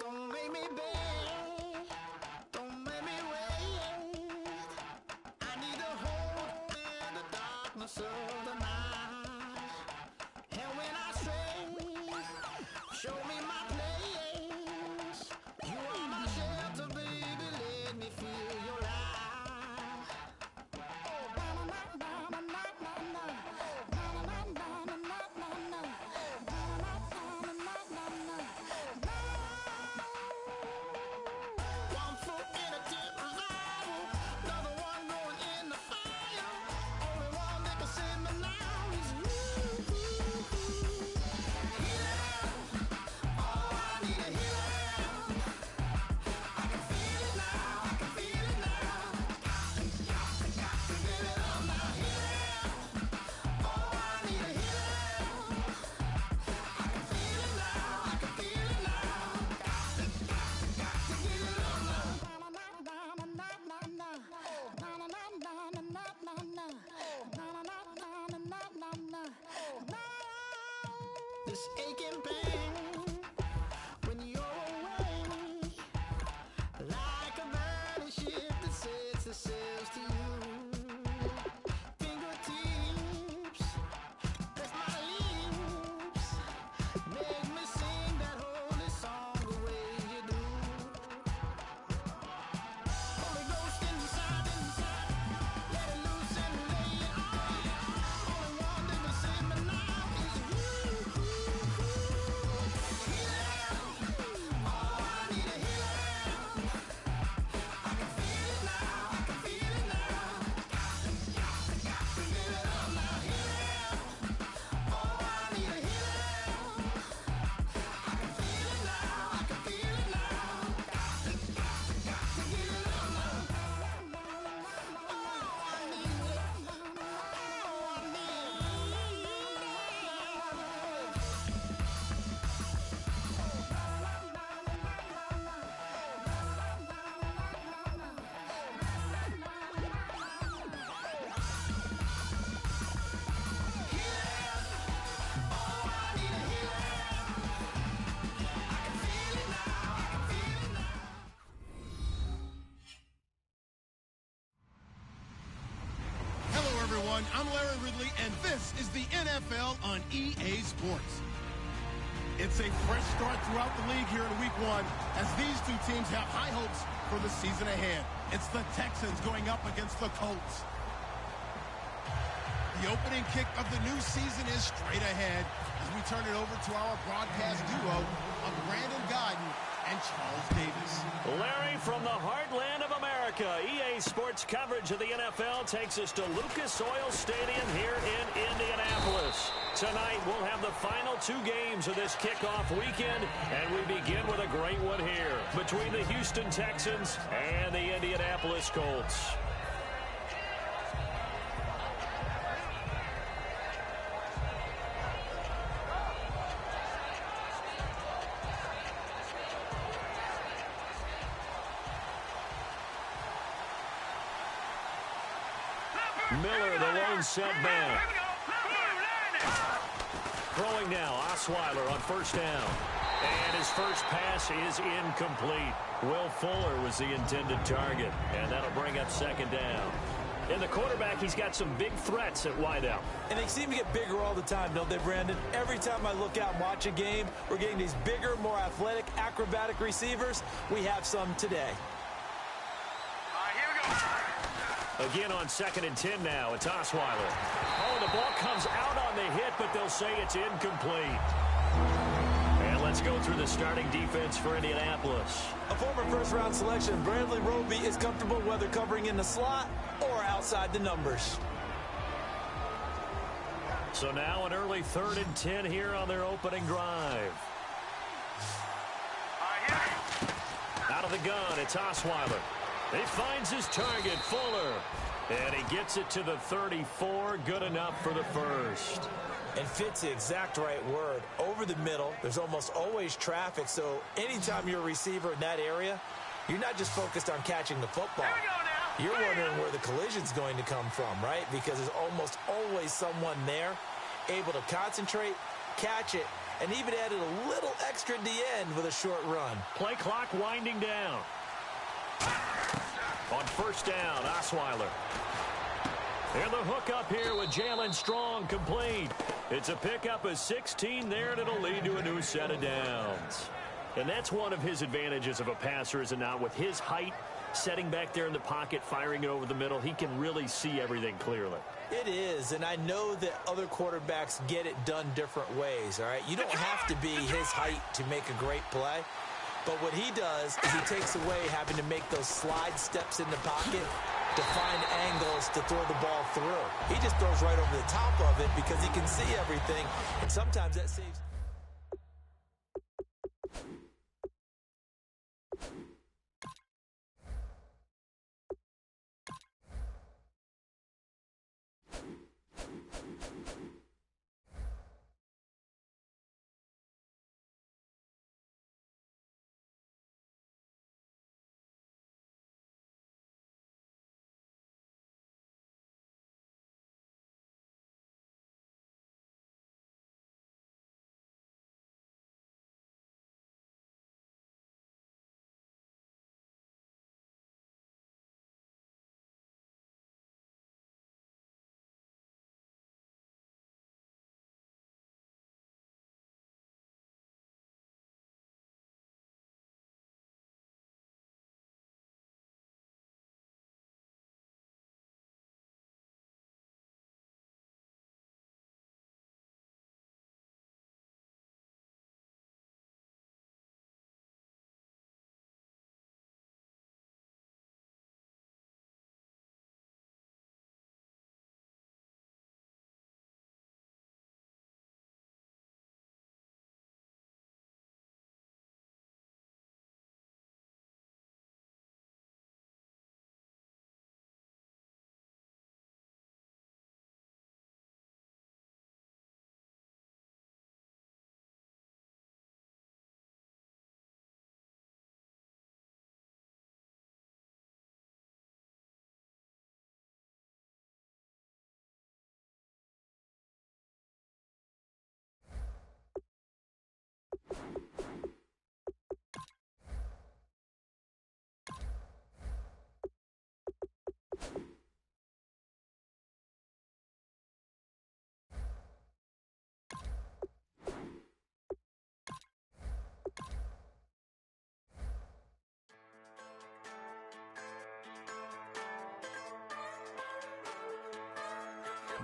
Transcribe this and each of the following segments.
Don't make me beg, don't make me wait. I need to hold in the darkness of the night. And when I stray, show me my place. You are my shelter, baby, let me feel your light. One foot in a deep revival, another one going in the fire. Only one that can save me now is you. Healing, oh, I need a healing. I can feel it now, I can feel it now. Got to give it up now. Healing, oh, I need a healing. I can feel it now, I can feel it now. Got to give it up now. This aching pain when you're away, like a burning ship that sets the sails to you. Fingertips, press my lips, make me sing that holy song the way you do. Holy Ghost inside, let it loose and lay it on. Only one that can save me now is you. Healing, oh, I need a healing. I can feel it now, I can feel it now. Got to give it up now. Healing, oh, I need a healing. I can feel it now, I can feel it now. Got to give it up now. Oh, I need it. Oh, I need Hello, everyone. I'm Larry Ridley, and this is the NFL on EA Sports. It's a fresh start throughout the league here in Week 1 as these two teams have high hopes for the season ahead. It's the Texans going up against the Colts. The opening kick of the new season is straight ahead as we turn it over to our broadcast duo of Brandon Godden and Charles Davis. Larry, from the heartland of America, EA Sports coverage of the NFL takes us to Lucas Oil Stadium here in Indianapolis. Tonight, we'll have the final two games of this kickoff weekend, and we begin with a great one here between the Houston Texans and the Indianapolis Colts. Miller, the lone setback. Throwing now, Osweiler on first down. And his first pass is incomplete. Will Fuller was the intended target, and that'll bring up second down. And the quarterback, he's got some big threats at wideout. And they seem to get bigger all the time, don't they, Brandon? Every time I look out and watch a game, we're getting these bigger, more athletic, acrobatic receivers. We have some today. Again on 2nd and 10 now. It's Osweiler. Oh, the ball comes out on the hit, but they'll say it's incomplete. And let's go through the starting defense for Indianapolis. A former first-round selection, Bradley Roby, is comfortable whether covering in the slot or outside the numbers. So now an early 3rd and 10 here on their opening drive. Out of the gun, it's Osweiler. He finds his target, Fuller. And he gets it to the 34, good enough for the first. And fit's the exact right word. Over the middle, there's almost always traffic, so anytime you're a receiver in that area, you're not just focused on catching the football. You're wondering where the collision's going to come from, right? Because there's almost always someone there. able to concentrate, catch it, and even added a little extra at the end with a short run. Play clock winding down. On first down, Osweiler. And the hook up here with Jalen Strong complete. It's a pickup of 16 there, and it'll lead to a new set of downs. And that's one of his advantages of a passer, is it not? With his height, setting back there in the pocket, firing it over the middle, he can really see everything clearly. It is, and I know that other quarterbacks get it done different ways, all right? You don't have to be his height to make a great play. But what he does is he takes away having to make those slide steps in the pocket to find angles to throw the ball through. He just throws right over the top of it because he can see everything, and sometimes that saves.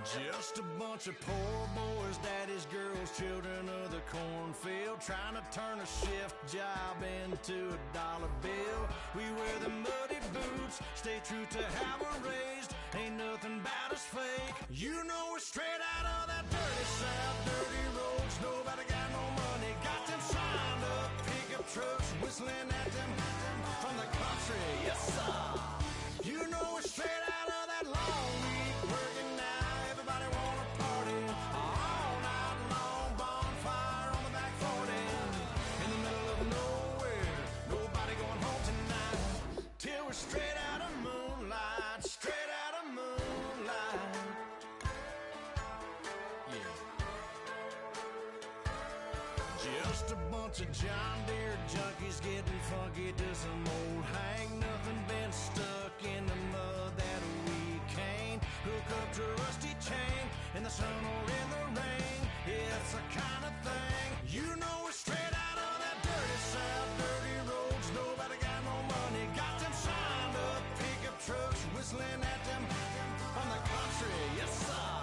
Just a bunch of poor boys, daddies, girls, children of the cornfield, trying to turn a shift job into a dollar bill. We wear the muddy boots, stay true to how we're raised. Ain't nothing about us fake. You know we're straight out of that dirty south, dirty roads. Nobody got no money, got them signed up pickup trucks, whistling at them from the country. Yes, sir. You know we're straight out of that long week working now. Everybody wanna party all night long, bonfire on the back 40 in the middle of nowhere. Nobody going home tonight till we're straight out of moonlight, straight out of moonlight. Yeah. Just a bunch of John Deere junkies getting funky to some old hang. Nothing been stuck in the mud that we can't hook up to a rusty chain in the sun or in the rain. Yeah, it's the kind of thing. You know we're straight out of that dirty south, dirty roads. Nobody got no money, got them signed up pickup trucks, whistling at them from the country. Yes, sir.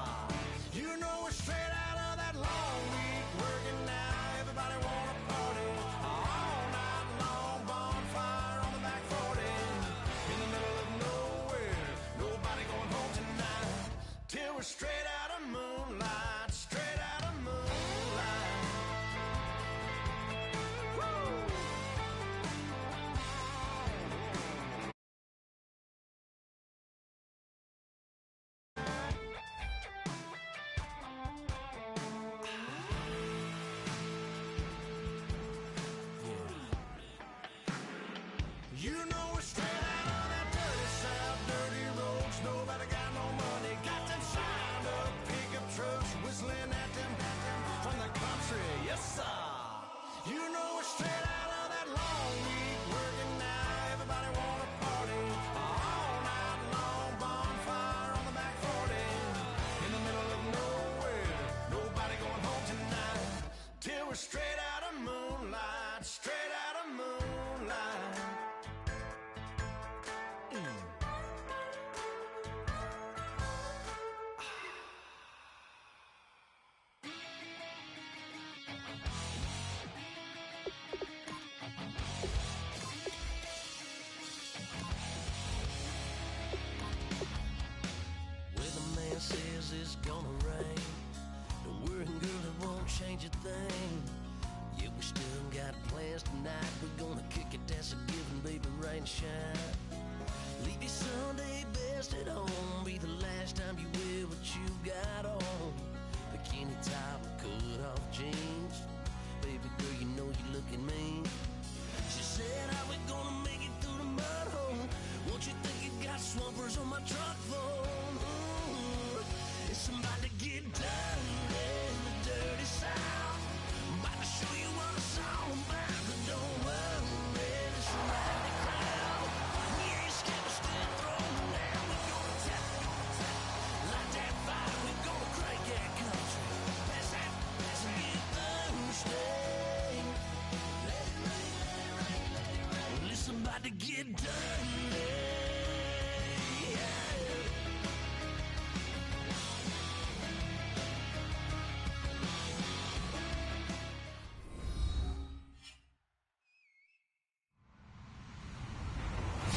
You know we're straight out of that long week working now. Everybody wanna party all night long, bonfire on the back 40 in the middle of nowhere. Nobody going home tonight till we're straight out of moonlight, straight out of moonlight. Woo! straight out of moonlight, straight out of moonlight. Weatherman says it's gonna rain. Don't worry, girl, it won't change a thing. Yeah, we still got plans tonight. We're gonna kick it, that's a given, baby, rain or shine. Leave your Sunday best at home. Be the last time you wear what you got on. Bikini top and cut off jeans. Baby girl, you know you looking mean. She said, how we gonna make it through the mud hole? Won't you think you got swampers on my truck floor? It's about to get done in the dirty south. About to show you what it's all about. But don't worry, this ride the crowd. We ain't scared, we're still throwing down. We're gonna tap, light that fire. We're gonna crank that country. Pass that, get Thursday. Let it rain, let it rain, let it rain. Well, it's about to get done.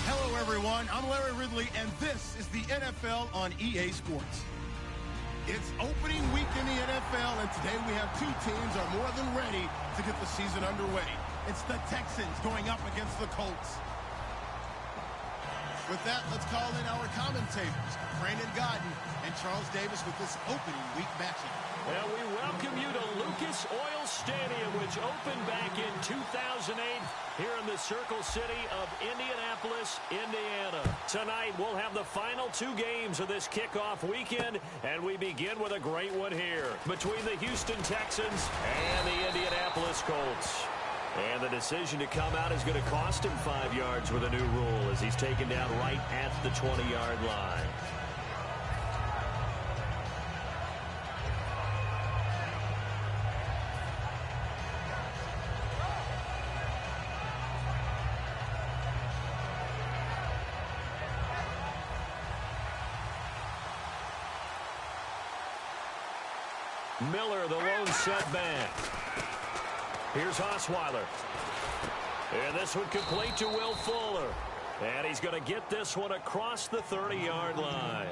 Hello, everyone. I'm Larry Ridley, and this is the NFL on EA Sports. It's opening week in the NFL, and today we have two teams are more than ready to get the season underway. It's the Texans going up against the Colts. With that, let's call in our commentators, Brandon Godden and Charles Davis, with this opening week matchup. Well, we welcome you to Lucas Oil Stadium, which opened back in 2008 here in the Circle City of Indianapolis, Indiana. Tonight, we'll have the final two games of this kickoff weekend, and we begin with a great one here between the Houston Texans and the Indianapolis Colts. And the decision to come out is going to cost him 5 yards with a new rule as he's taken down right at the 20-yard line. Miller, the lone setback. Here's Osweiler. And this one complete to Will Fuller. And he's going to get this one across the 30-yard line.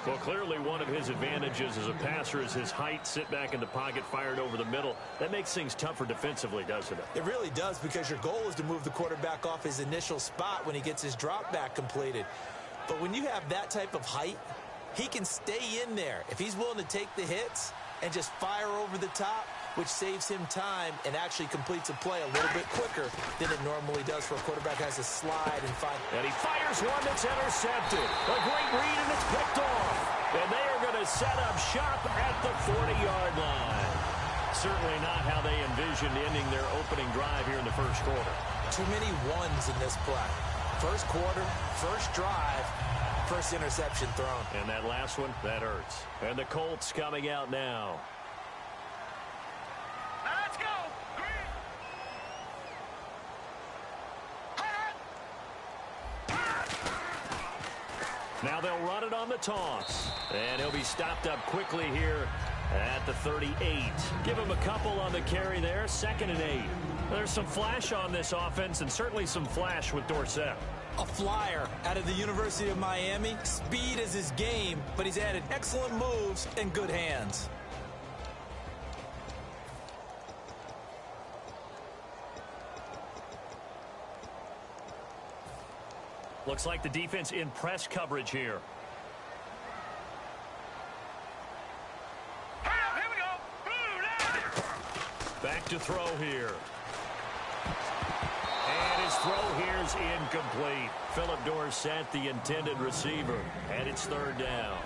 Well, clearly one of his advantages as a passer is his height. Sit back in the pocket, fired over the middle. That makes things tougher defensively, doesn't it? It really does, because your goal is to move the quarterback off his initial spot when he gets his drop back completed. But when you have that type of height, he can stay in there if he's willing to take the hits and just fire over the top, which saves him time and actually completes a play a little bit quicker than it normally does for a quarterback who has to slide and find. And he fires one that's intercepted. A great read, and it's picked off. And they are going to set up shop at the 40-yard line. Certainly not how they envisioned ending their opening drive here in the first quarter. Too many ones in this play. First quarter, first drive, first interception thrown. And that last one, that hurts. And the Colts coming out now. Let's go! Now they'll run it on the toss. And he'll be stopped up quickly here at the 38. Give him a couple on the carry there. 2nd and 8. There's some flash on this offense, and certainly some flash with Dorsett. A flyer out of the University of Miami. Speed is his game, but he's added excellent moves and good hands. Looks like the defense in press coverage here. Here we go! Back to throw here. And his throw here's incomplete. Philip Dorsett, the intended receiver, and it's 3rd down.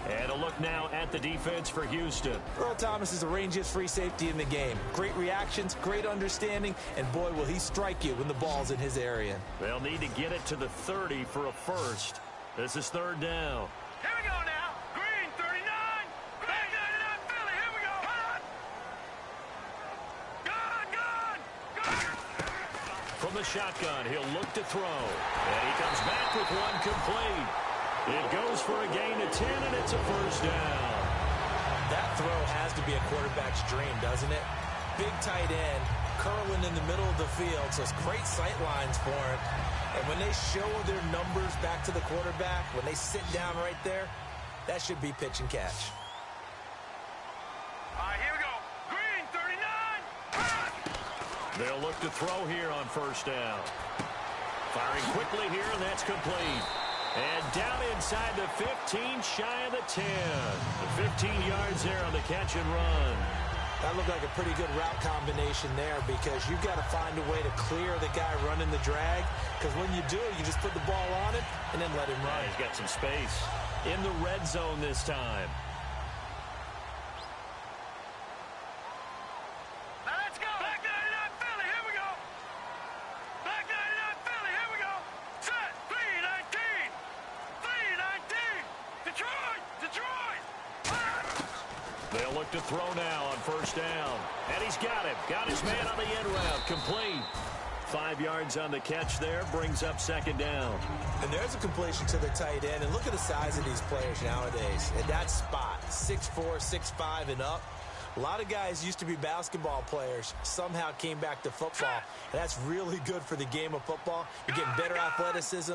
And a look now at the defense for Houston. Earl Thomas is the rangiest free safety in the game. Great reactions, great understanding, and boy, will he strike you when the ball's in his area. They'll need to get it to the 30 for a first. This is 3rd down. Here we go now! Green 39! Green 39 Philly! Here we go! the shotgun. He'll look to throw. And he comes back with one complete. It goes for a gain of 10, and it's a first down. That throw has to be a quarterback's dream, doesn't it? Big tight end, curling in the middle of the field, so it's great sight lines for him. And when they show their numbers back to the quarterback, when they sit down right there, that should be pitch and catch. All right, here we go. Green, 39. They'll look to throw here on first down. Firing quickly here, and that's complete. And down inside the 15, shy of the 10. The 15 yards there on the catch and run. That looked like a pretty good route combination there because you've got to find a way to clear the guy running the drag, because when you do, you just put the ball on it and then let him run. He's got some space in the red zone this time. Now let's go. Back 99 Philly, here we go. Back 99 Philly, here we go. Set, 319. 319. Detroit, Detroit. They'll look to throw now on first down. And he's got him. Got his man on the end route. Complete. 5 yards on the catch there. Brings up second down. And there's a completion to the tight end. And look at the size of these players nowadays. At that spot, 6'4", 6'5", and up. A lot of guys used to be basketball players. Somehow came back to football. And that's really good for the game of football. You're getting better athleticism,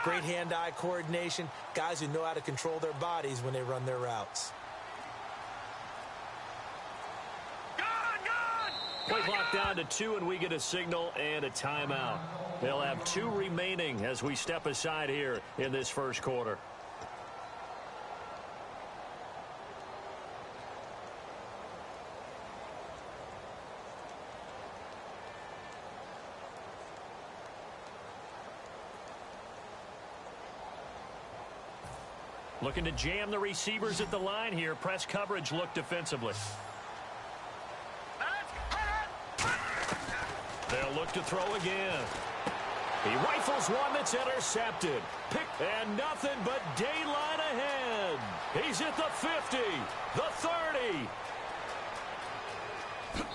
great hand-eye coordination, guys who know how to control their bodies when they run their routes. Play clock down to 2, and we get a signal and a timeout. They'll have 2 remaining as we step aside here in this first quarter. Looking to jam the receivers at the line here. Press coverage look defensively. They'll look to throw again. He rifles one that's intercepted. And nothing but daylight ahead. He's at the 50, the 30.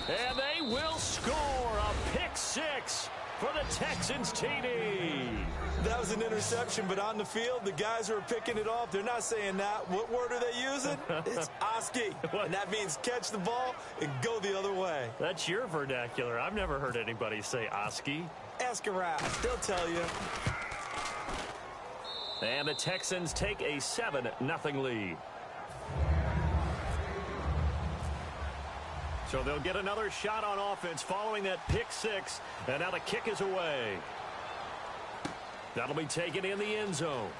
And they will score a pick 6 for the Texans TD. That was an interception, but on the field, the guys who are picking it off, they're not saying that. What word are they using? It's Oski. And that means catch the ball and go the other way. That's your vernacular. I've never heard anybody say Oski. Ask around. They'll tell you. And the Texans take a 7-0 lead. So they'll get another shot on offense following that pick 6. And now the kick is away. That'll be taken in the end zone.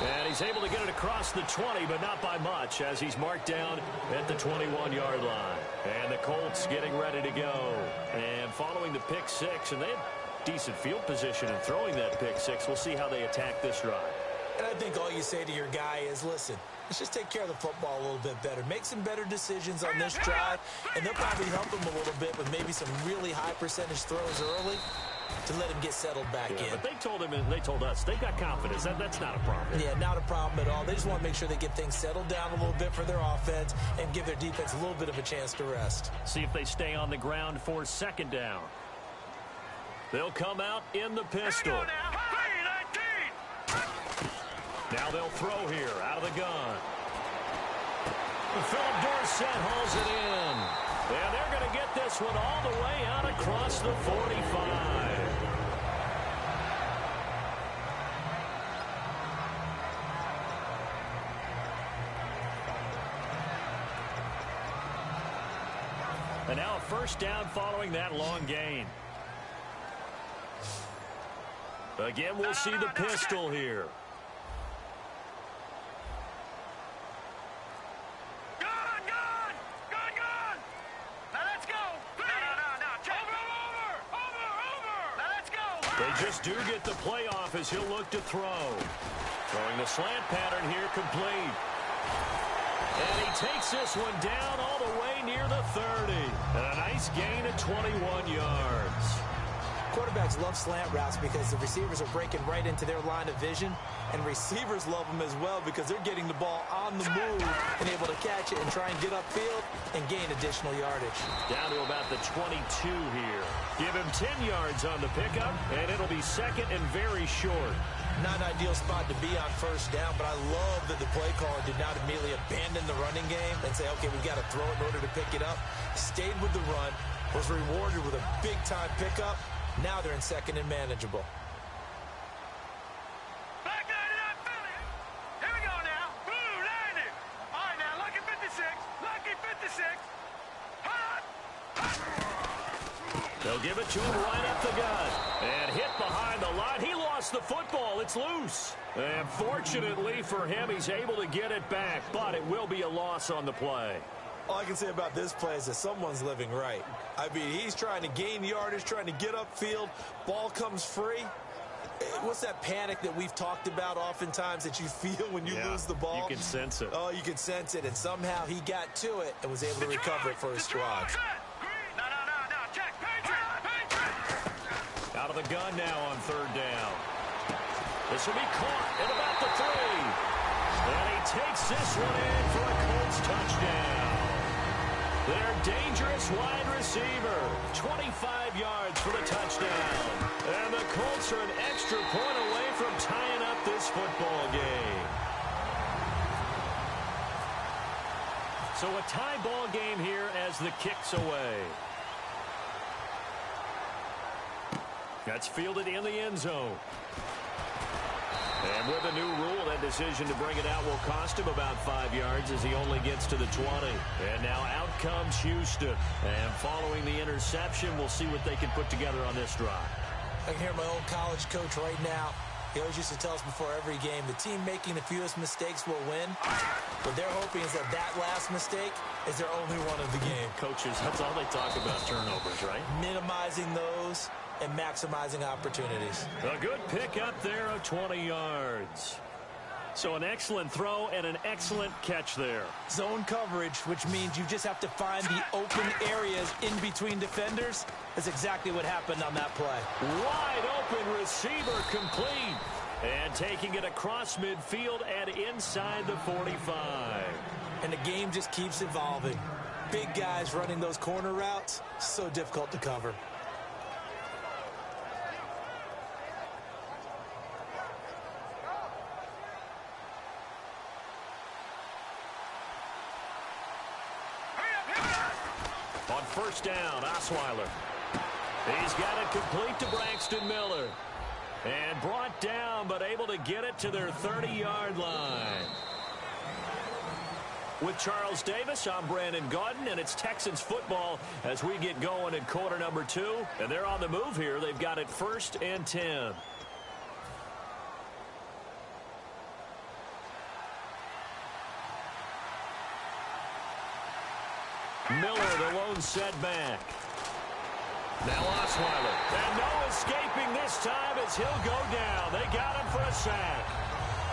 And he's able to get it across the 20, but not by much, as he's marked down at the 21-yard line. And the Colts getting ready to go. And following the pick 6, and they have decent field position in throwing that pick 6. We'll see how they attack this drive. And I think all you say to your guy is, listen, let's just take care of the football a little bit better. Make some better decisions on this drive, and they'll probably help him a little bit with maybe some really high percentage throws early to let him get settled back in. But they told him, and they told us, they've got confidence. That's not a problem. Yeah, not a problem at all. They just want to make sure they get things settled down a little bit for their offense and give their defense a little bit of a chance to rest. See if they stay on the ground for second down. They'll come out in the pistol. Now they'll throw here out of the gun. Philip Dorsett hauls it in. And they're going to get this one all the way out across the 45. And now a first down following that long gain. Again, we'll see the pistol here. They just do get the playoff as he'll look to throw. Throwing the slant pattern here complete. And he takes this one down all the way near the 30. And a nice gain of 21 yards. Quarterbacks love slant routes because the receivers are breaking right into their line of vision. And receivers love them as well because they're getting the ball on the move and able to catch catch it and try and get upfield and gain additional yardage. Down to about the 22 here. Give him 10 yards on the pickup, and it'll be second and very short. Not an ideal spot to be on first down, but I love that the play caller did not immediately abandon the running game and say, okay, we've got to throw it in order to pick it up. Stayed with the run, was rewarded with a big-time pickup. Now they're in second and manageable. Back 99 Philly. Here we go now. Blue 90. All right, now, lucky 56. Lucky 56. Hot. They'll give it to him right up the gut. And hit behind the line. He lost the football. It's loose. And fortunately for him, he's able to get it back. But it will be a loss on the play. All I can say about this play is that someone's living right. I mean, he's trying to gain yardage, trying to get upfield. Ball comes free. What's that panic that we've talked about oftentimes that you feel when you lose the ball? You can sense it. Oh, you can sense it. And somehow he got to it and was able to recover it for his squad. No, check. Patriot. Out of the gun now on third down. This will be caught at about the 3. And he takes this one in for a Colts touchdown. Their dangerous wide receiver, 25 yards for the touchdown. And the Colts are an extra point away from tying up this football game. So a tie ball game here as the kick's away. That's fielded in the end zone. And with a new rule, that decision to bring it out will cost him about 5 yards as he only gets to the 20. And now out comes Houston. And following the interception, we'll see what they can put together on this drive. I can hear my old college coach right now. He always used to tell us before every game, the team making the fewest mistakes will win. What they're hoping is that last mistake is their only one of the game. Coaches, that's all they talk about, turnovers, right? Minimizing those and maximizing opportunities. A good pick up there of 20 yards. So an excellent throw and an excellent catch there. Zone coverage, which means you just have to find the open areas in between defenders. That's exactly what happened on that play. Wide open receiver complete. And taking it across midfield and inside the 45. And the game just keeps evolving. Big guys running those corner routes, so difficult to cover. On first down, Osweiler. He's got it complete to Braxton Miller. And brought down, but able to get it to their 30-yard line. With Charles Davis, I'm Brandon Gaudin, and it's Texans football as we get going in quarter number 2. And they're on the move here. They've got it 1st and 10. Miller, the lone setback. Now Osweiler. And no escaping this time as he'll go down. They got him for a sack.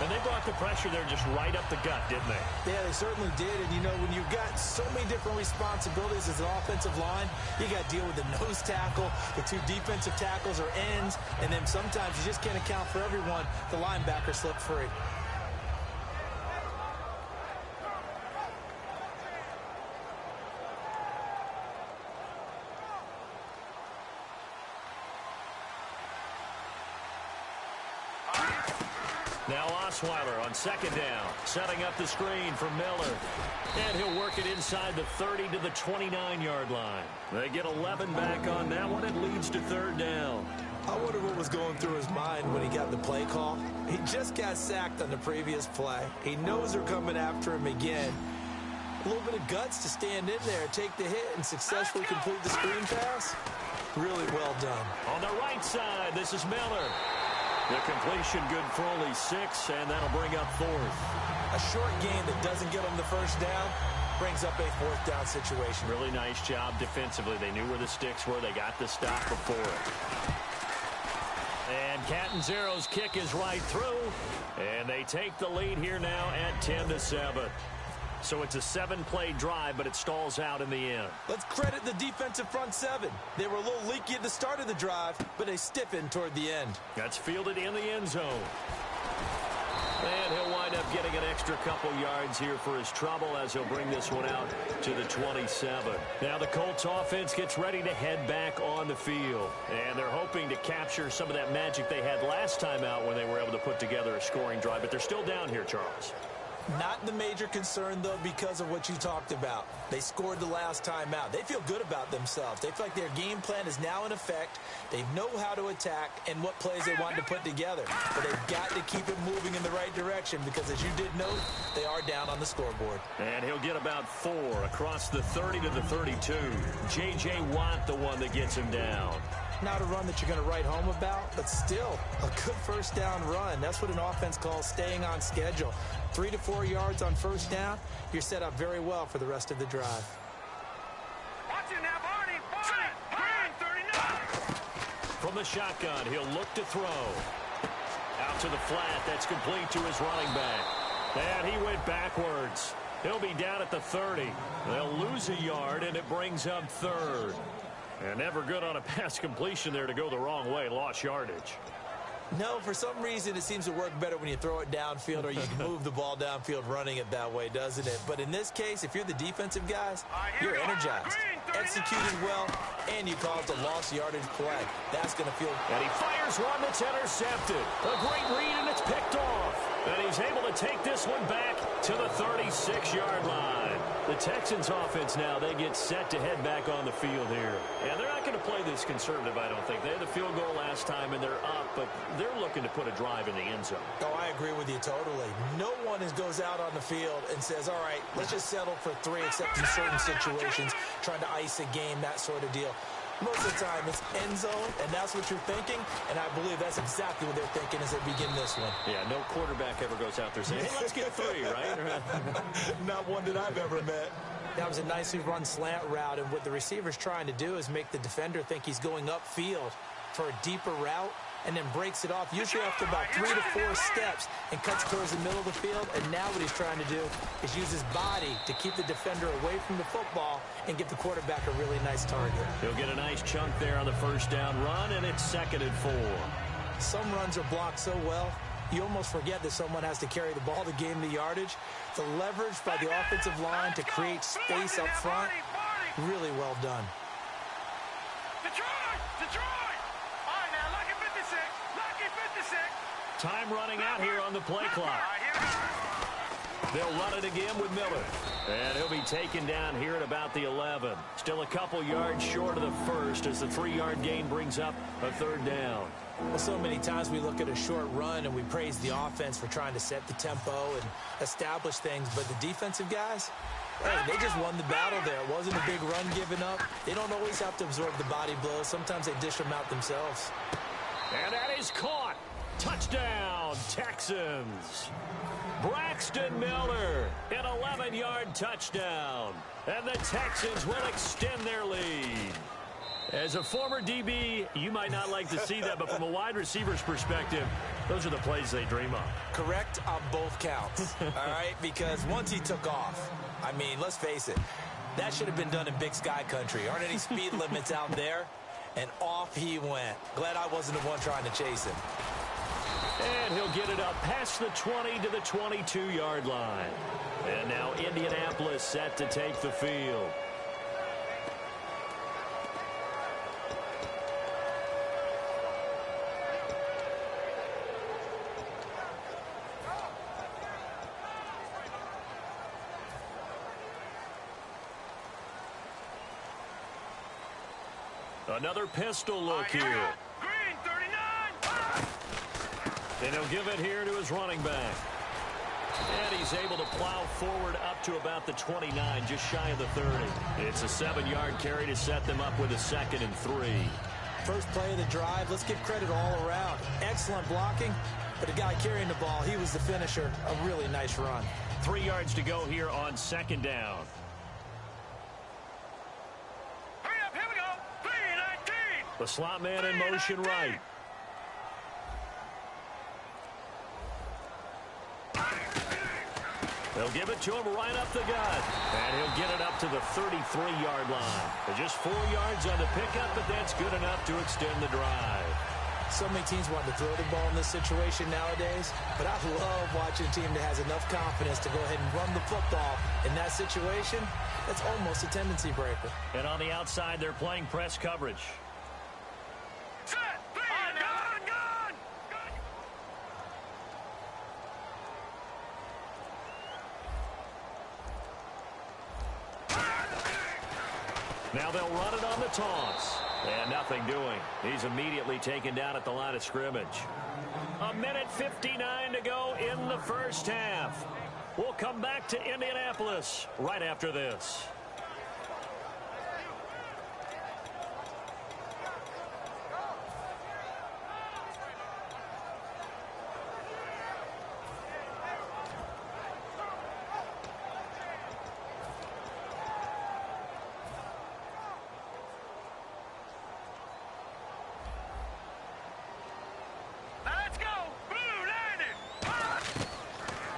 And they brought the pressure there just right up the gut, didn't they? Yeah, they certainly did. And, you know, when you've got so many different responsibilities as an offensive line, you got to deal with the nose tackle, the 2 defensive tackles or ends, and then sometimes you just can't account for everyone. The linebacker slipped free. Now Osweiler on second down, setting up the screen for Miller. And he'll work it inside the 30 to the 29-yard line. They get 11 back on that one. It leads to third down. I wonder what was going through his mind when he got the play call. He just got sacked on the previous play. He knows they're coming after him again. A little bit of guts to stand in there, take the hit, and successfully complete the screen pass. Really well done. On the right side, this is Miller. The completion good for only 6, and that'll bring up 4th. A short gain that doesn't get them the first down brings up a 4th down situation. Really nice job defensively. They knew where the sticks were. They got the stop before it. And Catanzaro's kick is right through, and they take the lead here now at 10-7. So it's a 7-play drive, but it stalls out in the end. Let's credit the defensive front 7. They were a little leaky at the start of the drive, but they stiffened toward the end. That's fielded in the end zone. And he'll wind up up getting an extra couple yards here for his trouble as he'll bring this one out to the 27. Now the Colts offense gets ready to head back on the field. And they're hoping to capture some of that magic they had last time out when they were able to put together a scoring drive. But they're still down here, Charles. Not the major concern, though, because of what you talked about. They scored the last time out. They feel good about themselves. They feel like their game plan is now in effect. They know how to attack and what plays they want to put together. But they've got to keep it moving in the right direction because, as you did note, they are down on the scoreboard. And he'll get about 4 across the 30 to the 32. J.J. Watt, the one that gets him down. Not a run that you're going to write home about, but still a good first down run. That's what an offense calls staying on schedule. 3 to 4 yards on first down, you're set up very well for the rest of the drive. Watch it now, Barney, 39. From the shotgun, he'll look to throw. Out to the flat, that's complete to his running back. And he went backwards. He'll be down at the 30. They'll lose a yard, and it brings up 3rd. And never good on a pass completion there to go the wrong way. Lost yardage. No, for some reason it seems to work better when you throw it downfield or you can move the ball downfield running it that way, doesn't it? But in this case, if you're the defensive guys, you're energized, executed well, and you caused a lost yardage play. That's going to feel... And he fires one that's intercepted. A great read, and it's picked off. And he's able to take this one back to the 36-yard line. The Texans offense now, they get set to head back on the field here. And they're not going to play this conservative, I don't think. They had the field goal last time, and they're up, but they're looking to put a drive in the end zone. Oh, I agree with you totally. No one goes out on the field and says, all right, let's just settle for 3, except in certain situations, trying to ice a game, that sort of deal. Most of the time, it's end zone, and that's what you're thinking, and I believe that's exactly what they're thinking as they begin this one. Yeah, no quarterback ever goes out there saying, hey, let's get 3, right? Not one that I've ever met. That was a nicely run slant route, and what the receiver's trying to do is make the defender think he's going upfield for a deeper route, and then breaks it off, usually after about 3 to 4 steps, and cuts towards the middle of the field. And now what he's trying to do is use his body to keep the defender away from the football and give the quarterback a really nice target. He'll get a nice chunk there on the first down run, and it's 2nd and 4. Some runs are blocked so well, you almost forget that someone has to carry the ball to gain the yardage. The leverage by the offensive line to create space up front, really well done. Detroit! All right, now, lucky 56. Time running out here on the play clock. They'll run it again with Miller. And he'll be taken down here at about the 11. Still a couple yards short of the first as the 3-yard gain brings up a 3rd down. Well, so many times we look at a short run and we praise the offense for trying to set the tempo and establish things. But the defensive guys, hey, they just won the battle there. It wasn't a big run given up. They don't always have to absorb the body blows. Sometimes they dish them out themselves. And that is caught. Touchdown, Texans. Braxton Miller, an 11-yard touchdown. And the Texans will extend their lead. As a former DB, you might not like to see that, but from a wide receiver's perspective, those are the plays they dream of. Correct on both counts, all right? Because once he took off, I mean, let's face it, that should have been done in Big Sky country. Aren't any speed limits out there? And off he went. Glad I wasn't the one trying to chase him. And he'll get it up past the 20 to the 22-yard line. And now Indianapolis set to take the field. Another pistol look here. Green, 39. And he'll give it here to his running back. And he's able to plow forward up to about the 29, just shy of the 30. It's a 7-yard carry to set them up with a 2nd and 3. First play of the drive, let's give credit all around. Excellent blocking, but the guy carrying the ball, he was the finisher. A really nice run. 3 yards to go here on 2nd down. Hurry up, here we go. 319. The slot man in motion right. They'll give it to him right up the gut. And he'll get it up to the 33-yard line. Just 4 yards on the pickup, but that's good enough to extend the drive. So many teams want to throw the ball in this situation nowadays, but I love watching a team that has enough confidence to go ahead and run the football. In that situation, that's almost a tendency breaker. And on the outside, they're playing press coverage. Set, gun! Now they'll run it on the toss. And nothing doing. He's immediately taken down at the line of scrimmage. 1:59 to go in the first half. We'll come back to Indianapolis right after this.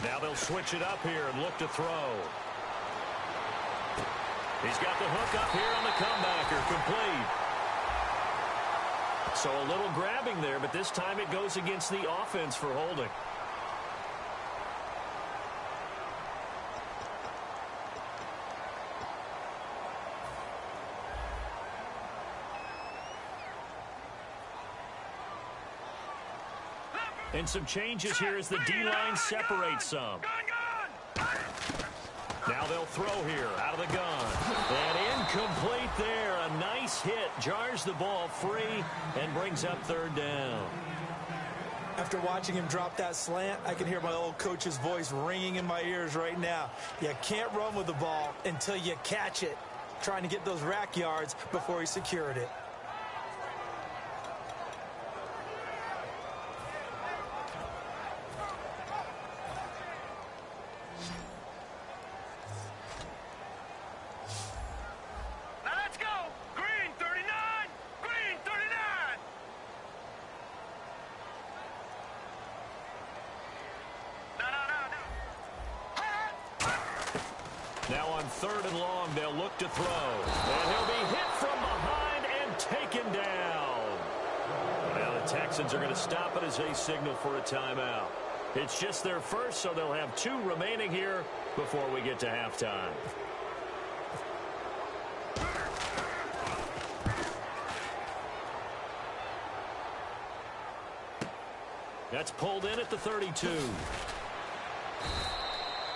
Now they'll switch it up here and look to throw. He's got the hook up here on the comebacker, complete. So a little grabbing there, but this time it goes against the offense for holding. And some changes here as the D-line separates some. Now they'll throw here out of the gun. And incomplete there. A nice hit. Jars the ball free and brings up third down. After watching him drop that slant, I can hear my old coach's voice ringing in my ears right now. You can't run with the ball until you catch it. Trying to get those rack yards before he secured it. Now on third and long, they'll look to throw. And he'll be hit from behind and taken down. Now the Texans are going to stop it as they signal for a timeout. It's just their first, so they'll have 2 remaining here before we get to halftime. That's pulled in at the 32.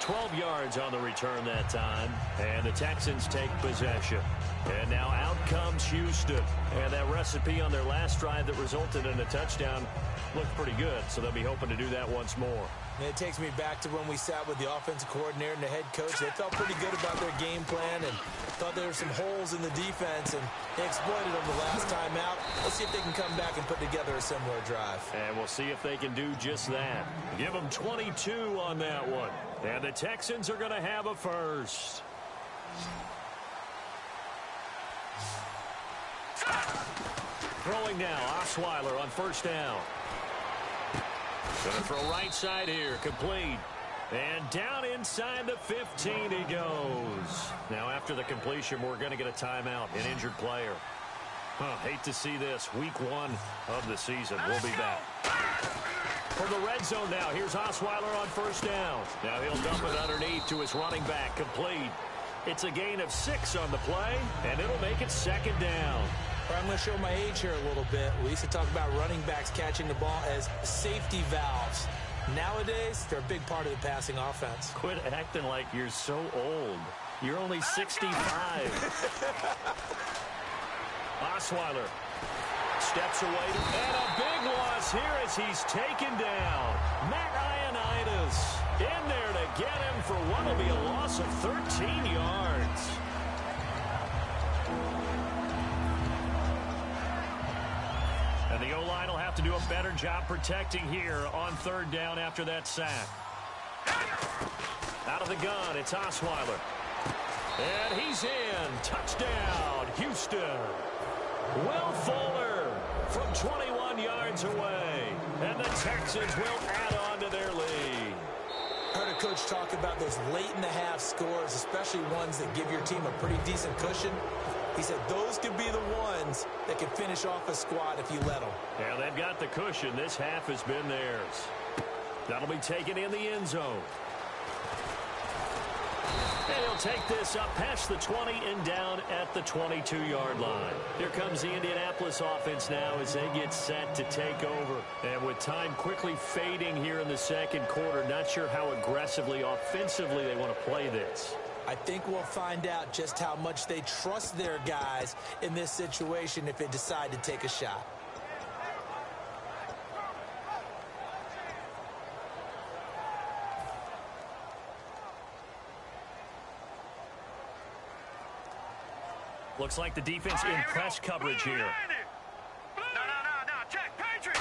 12 yards on the return that time, and the Texans take possession. And now out comes Houston. And that recipe on their last drive that resulted in a touchdown looked pretty good, so they'll be hoping to do that once more. And it takes me back to when we sat with the offensive coordinator and the head coach. They felt pretty good about their game plan and thought there were some holes in the defense, and they exploited them the last time out. Let's see if they can come back and put together a similar drive. And we'll see if they can do just that. Give them 22 on that one. And the Texans are going to have a first. Throwing now, Osweiler on first down. Going to throw right side here, complete. And down inside the 15 he goes. Now after the completion, we're going to get a timeout, an injured player. Hate to see this. Week 1 of the season. We'll be back. From the red zone now, here's Osweiler on first down. Now he'll dump it underneath to his running back, complete. It's a gain of 6 on the play, and it'll make it second down. I'm going to show my age here a little bit. We used to talk about running backs catching the ball as safety valves. Nowadays, they're a big part of the passing offense. Quit acting like you're so old. You're only 65. Osweiler steps away, and a big loss here as he's taken down. Matt Ioannidis in there to get him for what will be a loss of 13 yards. And the O-line will have to do a better job protecting here on third down after that sack. Out of the gun, it's Osweiler. And he's in. Touchdown, Houston. Will Fuller from 21 yards away. And the Texans will add on to their lead. I heard a coach talk about those late-in-the-half scores, especially ones that give your team a pretty decent cushion. He said those could be the ones that can finish off a squad if you let them. Yeah, they've got the cushion. This half has been theirs. That'll be taken in the end zone. And he'll take this up past the 20 and down at the 22-yard line. Here comes the Indianapolis offense now as they get set to take over. And with time quickly fading here in the second quarter, not sure how aggressively, offensively they want to play this. I think we'll find out just how much they trust their guys in this situation if they decide to take a shot. Looks like the defense in press coverage here. No, check, Patriot!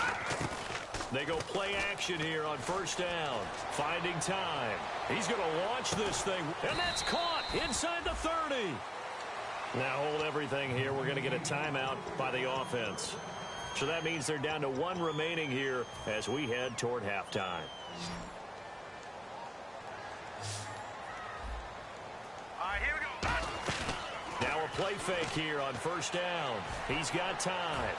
They go play action here on first down. Finding time. He's going to launch this thing, and that's caught inside the 30. Now hold everything here. We're going to get a timeout by the offense. So that means they're down to one remaining here as we head toward halftime. All right, here we go. Now a play fake here on first down. He's got time.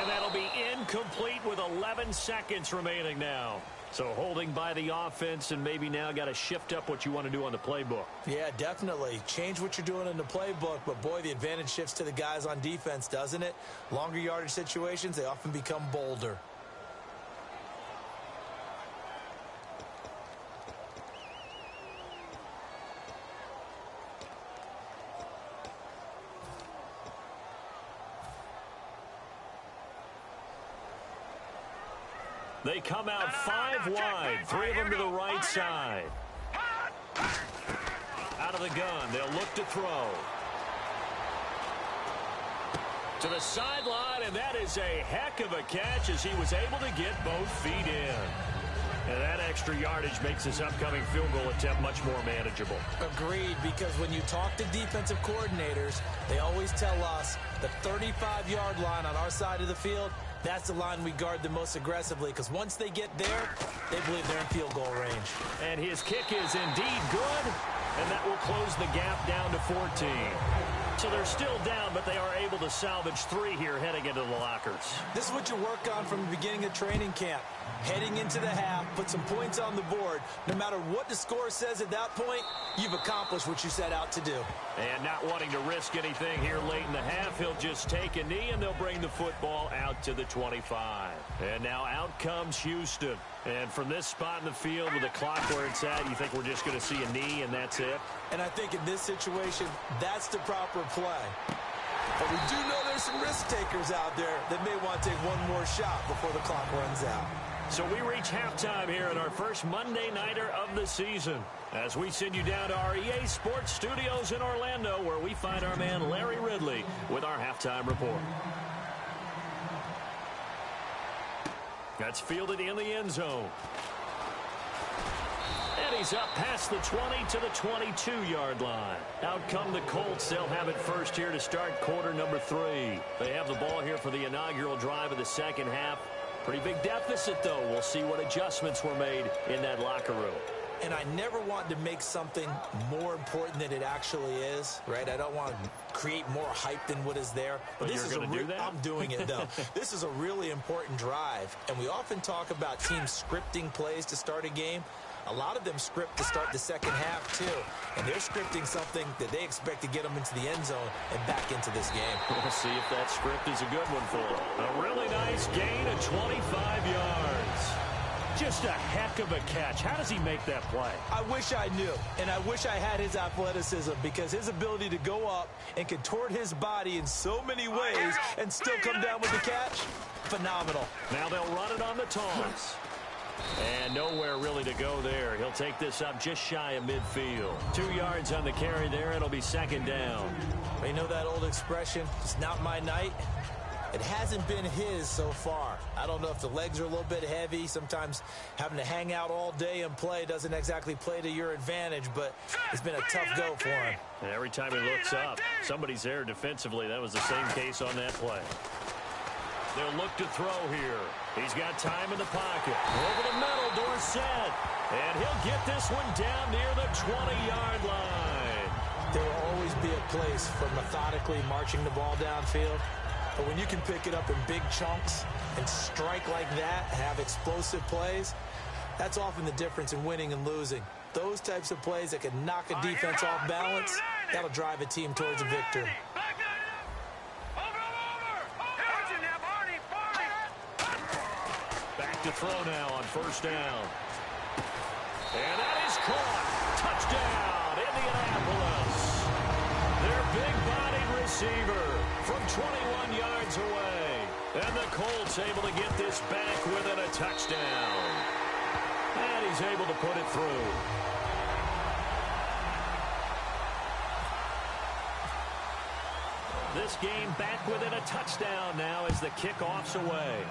And that'll be incomplete with 11 seconds remaining now. So holding by the offense, and maybe now got to shift up what you want to do on the playbook. Yeah, definitely. Change what you're doing in the playbook, but boy, the advantage shifts to the guys on defense, doesn't it? Longer yardage situations, they often become bolder. They come out five wide, three of them to the right side. Out of the gun, they'll look to throw. To the sideline, and that is a heck of a catch as he was able to get both feet in. And that extra yardage makes this upcoming field goal attempt much more manageable. Agreed, because when you talk to defensive coordinators, they always tell us the 35-yard line on our side of the field, that's the line we guard the most aggressively, because once they get there, they believe they're in field goal range. And his kick is indeed good, and that will close the gap down to 14. So they're still down, but they are able to salvage 3 here heading into the lockers. This is what you work on from the beginning of training camp. Heading into the half, put some points on the board. No matter what the score says at that point, you've accomplished what you set out to do. And not wanting to risk anything here late in the half, he'll just take a knee, and they'll bring the football out to the 25. And now out comes Houston. And from this spot in the field with the clock where it's at, you think we're just going to see a knee and that's it? And I think in this situation, that's the proper play. But we do know there's some risk takers out there that may want to take one more shot before the clock runs out. So we reach halftime here in our first Monday Nighter of the season as we send you down to our EA Sports Studios in Orlando, where we find our man Larry Ridley with our halftime report. That's fielded in the end zone. And he's up past the 20 to the 22-yard line. Out come the Colts. They'll have it first here to start quarter number 3. They have the ball here for the inaugural drive of the second half. Pretty big deficit, though. We'll see what adjustments were made in that locker room. And I never want to make something more important than it actually is, right? I don't want to create more hype than what is there. But this you're is going to do that? I'm doing it, though. This is a really important drive. And we often talk about teams scripting plays to start a game. A lot of them script to start the second half, too. And they're scripting something that they expect to get them into the end zone and back into this game. We'll see if that script is a good one for them. A really nice gain of 25 yards. Just a heck of a catch. How does he make that play? I wish I knew, and I wish I had his athleticism, because his ability to go up and contort his body in so many ways and still come down with the catch, phenomenal. Now they'll run it on the toss. And nowhere really to go there. He'll take this up just shy of midfield. 2 yards on the carry there. It'll be second down. You know that old expression, it's not my night? It hasn't been his so far. I don't know if the legs are a little bit heavy. Sometimes having to hang out all day and play doesn't exactly play to your advantage, but it's been a tough go for him. And every time he looks up, somebody's there defensively. That was the same case on that play. They'll look to throw here. He's got time in the pocket. Over the middle, Dorsett. And he'll get this one down near the 20-yard line. There will always be a place for methodically marching the ball downfield. But when you can pick it up in big chunks and strike like that, have explosive plays, that's often the difference in winning and losing. Those types of plays that can knock a defense off balance, that'll drive a team towards a victory. Back to throw now on first down. And that is caught. Touchdown, Indianapolis. Their big-bodied receiver from 21 yards away. And the Colts able to get this back within a touchdown. And he's able to put it through. This game back within a touchdown now as the kickoff's away.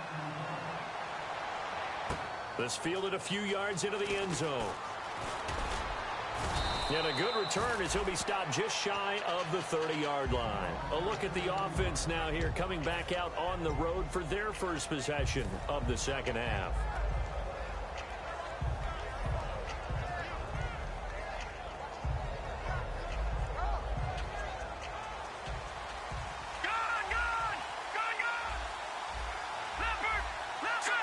This fielded a few yards into the end zone. And a good return as he'll be stopped just shy of the 30-yard line. A look at the offense now here coming back out on the road for their first possession of the second half.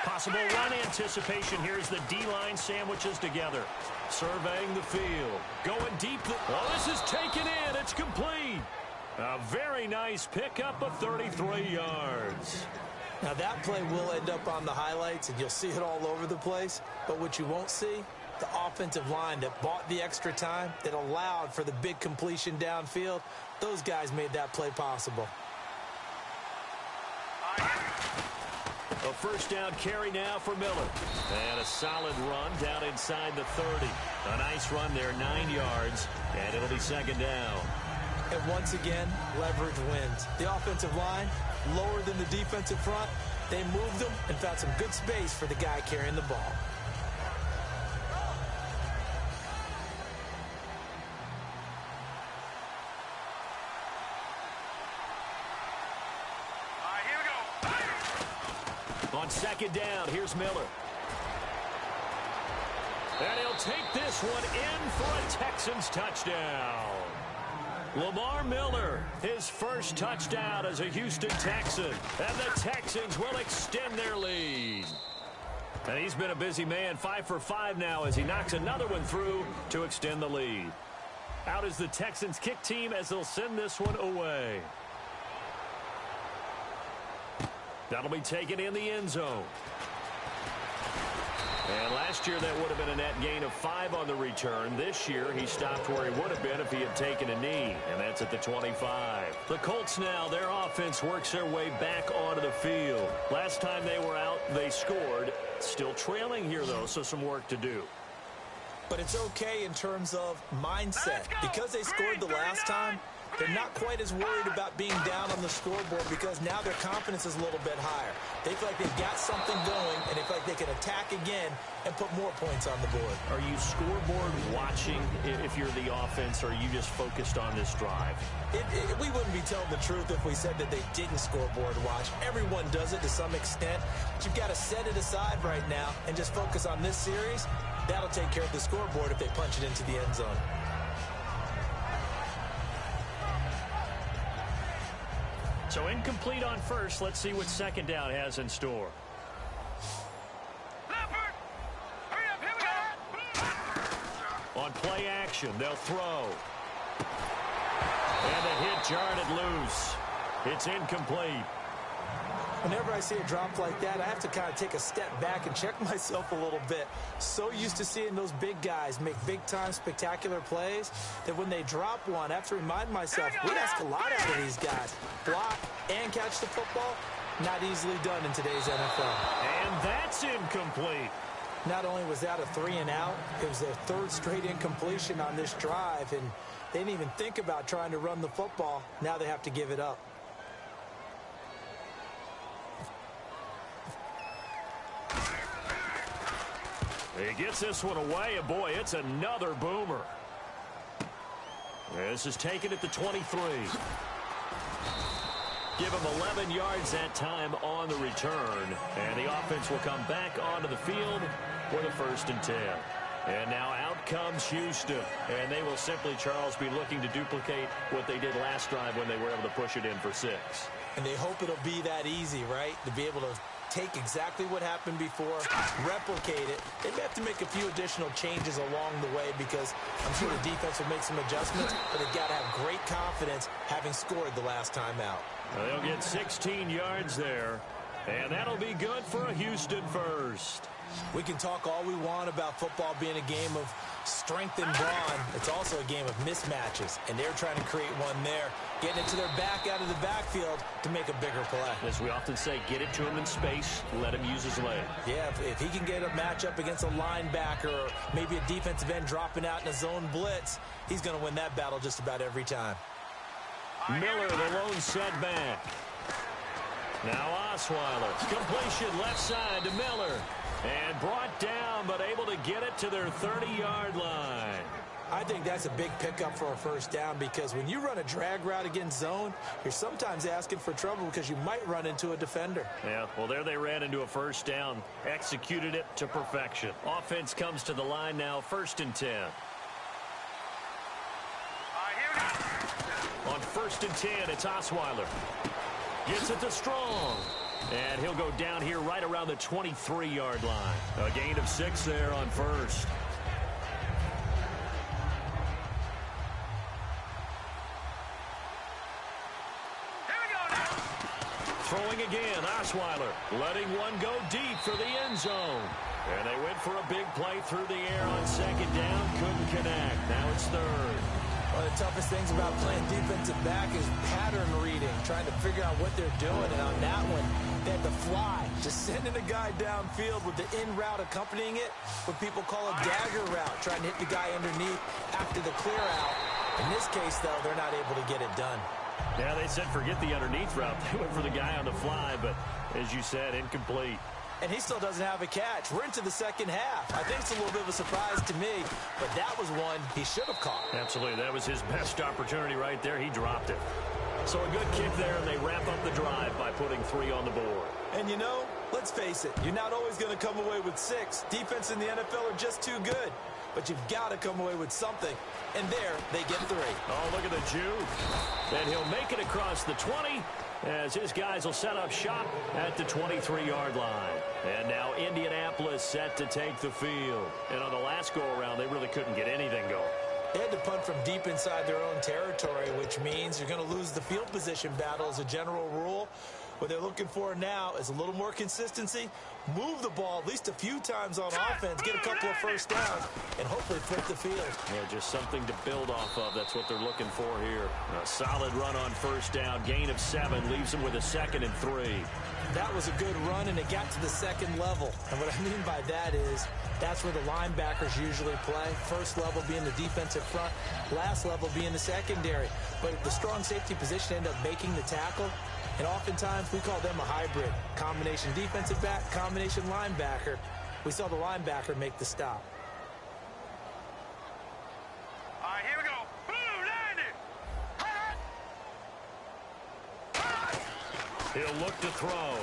Possible run anticipation here as the D-line sandwiches together. Surveying the field. Going deep. Oh, this is taken in. It's complete. A very nice pickup of 33 yards. Now that play will end up on the highlights, and you'll see it all over the place. But what you won't see, the offensive line that bought the extra time, that allowed for the big completion downfield, those guys made that play possible. A first down carry now for Miller. And a solid run down inside the 30. A nice run there, 9 yards, and it'll be second down. And once again, leverage wins. The offensive line, lower than the defensive front, they moved them and found some good space for the guy carrying the ball. On second down, here's Miller. And he'll take this one in for a Texans touchdown. Lamar Miller, his first touchdown as a Houston Texan. And the Texans will extend their lead. And he's been a busy man, 5 for 5 now as he knocks another one through to extend the lead. Out is the Texans kick team as they'll send this one away. That'll be taken in the end zone. And last year that would have been a net gain of 5 on the return. This year he stopped where he would have been if he had taken a knee, and that's at the 25. The Colts now, their offense works their way back onto the field. Last time they were out, they scored. Still trailing here, though, so some work to do. But it's okay in terms of mindset. Because they scored the last time, they're not quite as worried about being down on the scoreboard because now their confidence is a little bit higher. They feel like they've got something going, and they feel like they can attack again and put more points on the board. Are you scoreboard watching if you're the offense, or are you just focused on this drive? We wouldn't be telling the truth if we said that they didn't scoreboard watch. Everyone does it to some extent. But you've got to set it aside right now and just focus on this series. That'll take care of the scoreboard if they punch it into the end zone. So incomplete on first. Let's see what second down has in store. On play action, they'll throw. And the hit jarred it loose. It's incomplete. Whenever I see a drop like that, I have to kind of take a step back and check myself a little bit. So used to seeing those big guys make big-time spectacular plays that when they drop one, I have to remind myself, we ask a lot out of these guys. Block and catch the football, not easily done in today's NFL. And that's incomplete. Not only was that a 3-and-out, it was their third straight incompletion on this drive, and they didn't even think about trying to run the football. Now they have to give it up. He gets this one away, and boy, it's another boomer. This is taken at the 23. Give him 11 yards that time on the return. And the offense will come back onto the field for the 1st and 10. And now out comes Houston. And they will simply, Charles, be looking to duplicate what they did last drive when they were able to push it in for 6. And they hope it'll be that easy, right? To be able to take exactly what happened before, replicate it. They may have to make a few additional changes along the way because I'm sure the defense will make some adjustments, but they've got to have great confidence having scored the last time out. Well, they'll get 16 yards there, and that'll be good for a Houston first. We can talk all we want about football being a game of strength and brawn. It's also a game of mismatches, and they're trying to create one there, getting it to their back out of the backfield to make a bigger play. As we often say, get it to him in space, let him use his leg. Yeah, if he can get a matchup against a linebacker or maybe a defensive end dropping out in a zone blitz, he's going to win that battle just about every time. Miller, the lone setback. Now Osweiler. Completion left side to Miller. And brought down, but able to get it to their 30-yard line. I think that's a big pickup for a first down because when you run a drag route against zone, you're sometimes asking for trouble because you might run into a defender. Yeah, well, there they ran into a first down. Executed it to perfection. Offense comes to the line now, 1st and 10. On 1st and 10, it's Osweiler. Gets it to Strong. And he'll go down here right around the 23-yard line. A gain of 6 there on 1st. Throwing again, Osweiler letting one go deep for the end zone. And they went for a big play through the air on 2nd down. Couldn't connect. Now it's 3rd. One of the toughest things about playing defensive back is pattern reading, trying to figure out what they're doing. And on that one, they had to fly, just sending a guy downfield with the in route accompanying it, what people call a dagger route, trying to hit the guy underneath after the clear out. In this case, though, they're not able to get it done. Yeah, they said forget the underneath route. They went for the guy on the fly, but as you said, incomplete. And he still doesn't have a catch. We're into the second half. I think it's a little bit of a surprise to me, but that was one he should have caught. Absolutely. That was his best opportunity right there. He dropped it. So a good kick there, and they wrap up the drive by putting 3 on the board. And you know, let's face it, you're not always going to come away with 6. Defense in the NFL are just too good. But you've got to come away with something. And there, they get 3. Oh, look at the juke. And he'll make it across the 20 as his guys will set up shop at the 23-yard line. And now Indianapolis set to take the field. And on the last go-around, they really couldn't get anything going. They had to punt from deep inside their own territory, which means you're going to lose the field position battle as a general rule. What they're looking for now is a little more consistency, move the ball at least a few times on offense, get a couple of first downs, and hopefully flip the field. Yeah, just something to build off of. That's what they're looking for here. A solid run on first down, gain of 7, leaves them with a 2nd and 3. That was a good run, and it got to the second level. And what I mean by that is that's where the linebackers usually play. First level being the defensive front, last level being the secondary. But the strong safety position ended up making the tackle. And oftentimes, we call them a hybrid. Combination defensive back, combination linebacker. We saw the linebacker make the stop. All right, here we go. Boom, landed. He'll look to throw.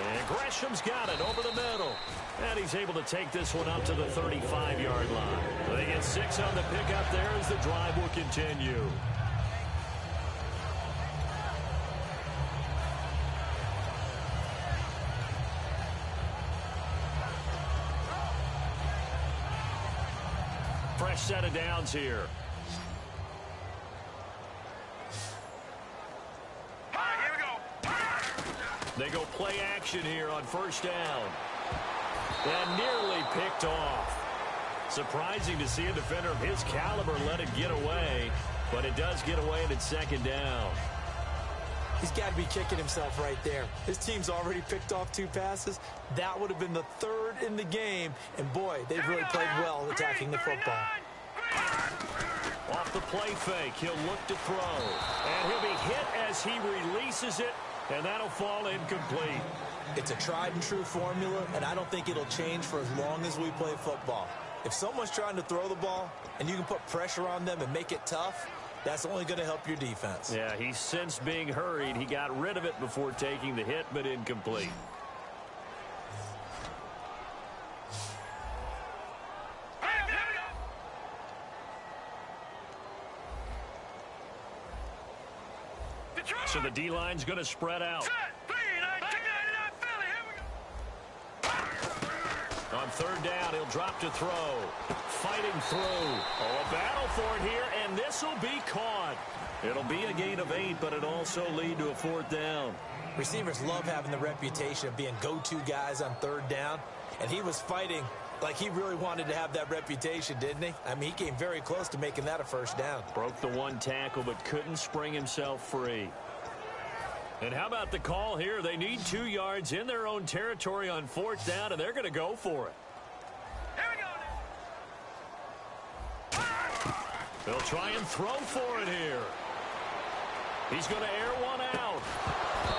And Gresham's got it over the middle. And he's able to take this one up to the 35-yard line. They get 6 on the pickup there as the drive will continue. Fresh set of downs here. All right, here we go. They go play action here on first down. And nearly picked off. Surprising to see a defender of his caliber let it get away, but it does get away and it's 2nd down. He's got to be kicking himself right there. His team's already picked off 2 passes. That would have been the 3rd in the game. And boy, they've really played well attacking the football. Off the play fake, he'll look to throw. And he'll be hit as he releases it, and that'll fall incomplete. It's a tried and true formula, and I don't think it'll change for as long as we play football. If someone's trying to throw the ball and you can put pressure on them and make it tough, That's only going to help your defense. Yeah, he sensed being hurried. He got rid of it before taking the hit, but incomplete. So the D-line's going to spread out. On third down, he'll drop to throw. Fighting through. Oh, a battle for it here, and this will be caught. It'll be a gain of 8, but it'll also lead to a fourth down. Receivers love having the reputation of being go-to guys on third down, and he was fighting like he really wanted to have that reputation, didn't he? I mean, he came very close to making that a first down. Broke the one tackle, but couldn't spring himself free. And how about the call here? They need 2 yards in their own territory on fourth down, and they're going to go for it. Here we go. They'll try and throw for it here. He's going to air one out.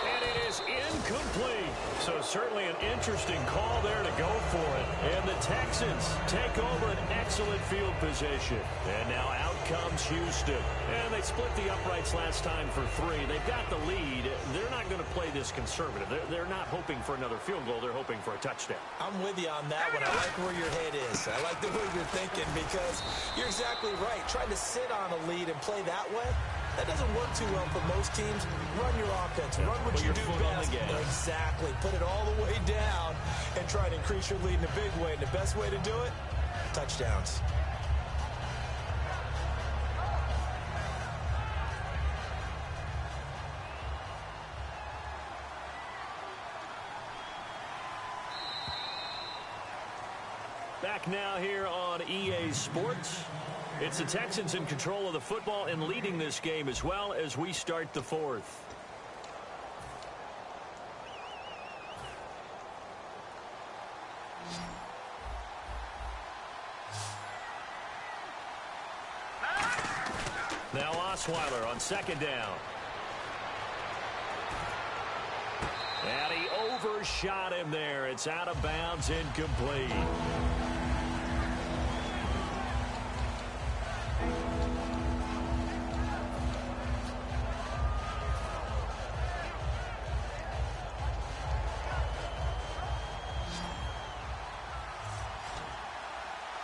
And it is incomplete. So certainly an interesting call there to go for it. And the Texans take over an excellent field position. And now out comes Houston. And they split the uprights last time for 3. They've got the lead. They're not going to play this conservative. They're not hoping for another field goal. They're hoping for a touchdown. I'm with you on that one. I like where your head is. I like the way you're thinking because you're exactly right. Trying to sit on a lead and play that way, that doesn't work too well for most teams. Run your offense. Run what you do best. Exactly. Put it all the way down and try to increase your lead in a big way. And the best way to do it, touchdowns. Back now here on EA Sports. It's the Texans in control of the football and leading this game as well as we start the fourth. Now Osweiler on second down. And he overshot him there. It's out of bounds, incomplete.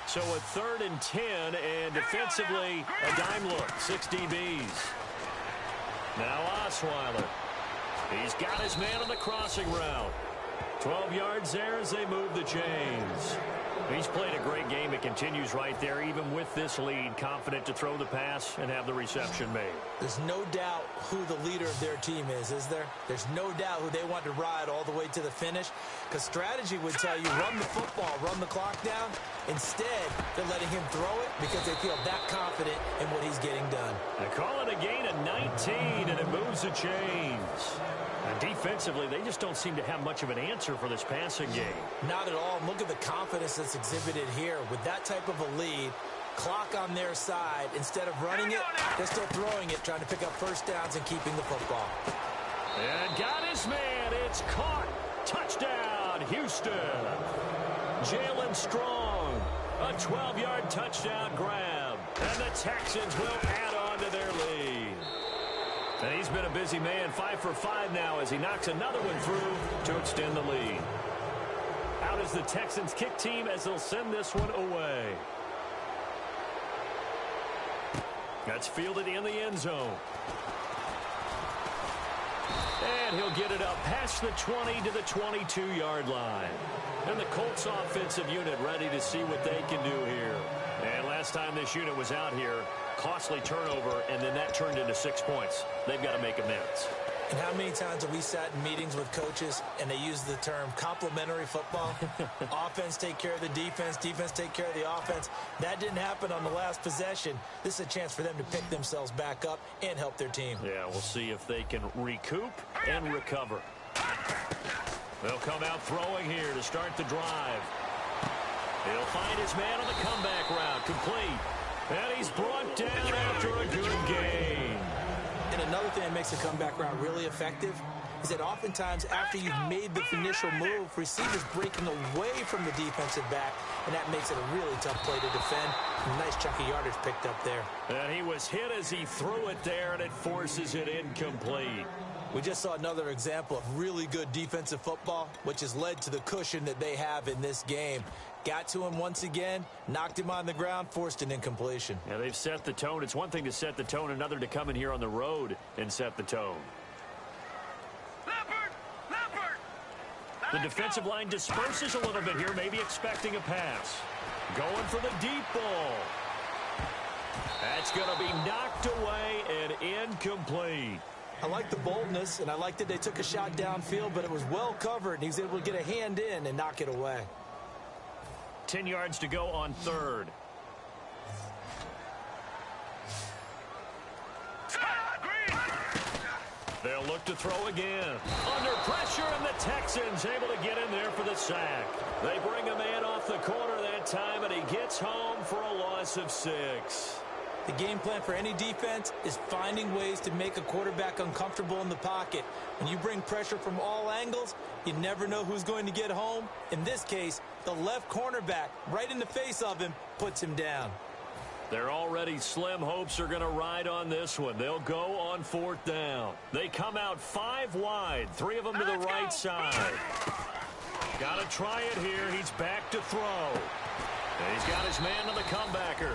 So a 3rd and 10, and defensively, a dime look, 6 DBs. Now Osweiler. He's got his man on the crossing route. 12 yards there as they move the chains. He's played a great game. It continues right there, even with this lead, confident to throw the pass and have the reception made. There's no doubt who the leader of their team is there? There's no doubt who they want to ride all the way to the finish, because strategy would tell you run the football, run the clock down. Instead, they're letting him throw it because they feel that confident in what he's getting done. They call it a gain of 19, and it moves the chains. And defensively, they just don't seem to have much of an answer for this passing game. Not at all. Look at the confidence that's exhibited here. With that type of a lead, clock on their side, instead of running it, they're still throwing it, trying to pick up first downs and keeping the football. And got his man. It's caught. Touchdown, Houston. Jalen Strong. A 12-yard touchdown grab. And the Texans will add on to their lead. And he's been a busy man, 5 for 5 now as he knocks another one through to extend the lead. Out is the Texans kick team as they'll send this one away. That's fielded in the end zone. And he'll get it up past the 20 to the 22-yard line. And the Colts offensive unit ready to see what they can do here. And last time this unit was out here, costly turnover, and then that turned into 6 points. They've got to make amends. And how many times have we sat in meetings with coaches and they use the term complementary football? Offense take care of the defense, defense take care of the offense. That didn't happen on the last possession. This is a chance for them to pick themselves back up and help their team. Yeah, we'll see if they can recoup and recover. They'll come out throwing here to start the drive. He'll find his man on the comeback route, complete. And he's brought down after a good gain. And another thing that makes a comeback route really effective is that oftentimes after you've made the initial move, receivers breaking away from the defensive back, and that makes it a really tough play to defend. A nice chunk of yardage picked up there. And he was hit as he threw it there, and it forces it incomplete. We just saw another example of really good defensive football, which has led to the cushion that they have in this game. Got to him once again, knocked him on the ground, forced an incompletion. Yeah, they've set the tone. It's one thing to set the tone, another to come in here on the road and set the tone. The defensive line disperses a little bit here, maybe expecting a pass. Going for the deep ball. That's going to be knocked away and incomplete. I like the boldness, and I like that they took a shot downfield, but it was well covered, and he was able to get a hand in and knock it away. 10 yards to go on third. They'll look to throw again. Under pressure, and the Texans able to get in there for the sack. They bring a man off the corner that time, and he gets home for a loss of 6. The game plan for any defense is finding ways to make a quarterback uncomfortable in the pocket. When you bring pressure from all angles, you never know who's going to get home. In this case, the left cornerback, right in the face of him, puts him down. Their already slim hopes are going to ride on this one. They'll go on 4th down. They come out 5 wide, 3 of them to the right side. Got to try it here. He's back to throw. And he's got his man on the comebacker.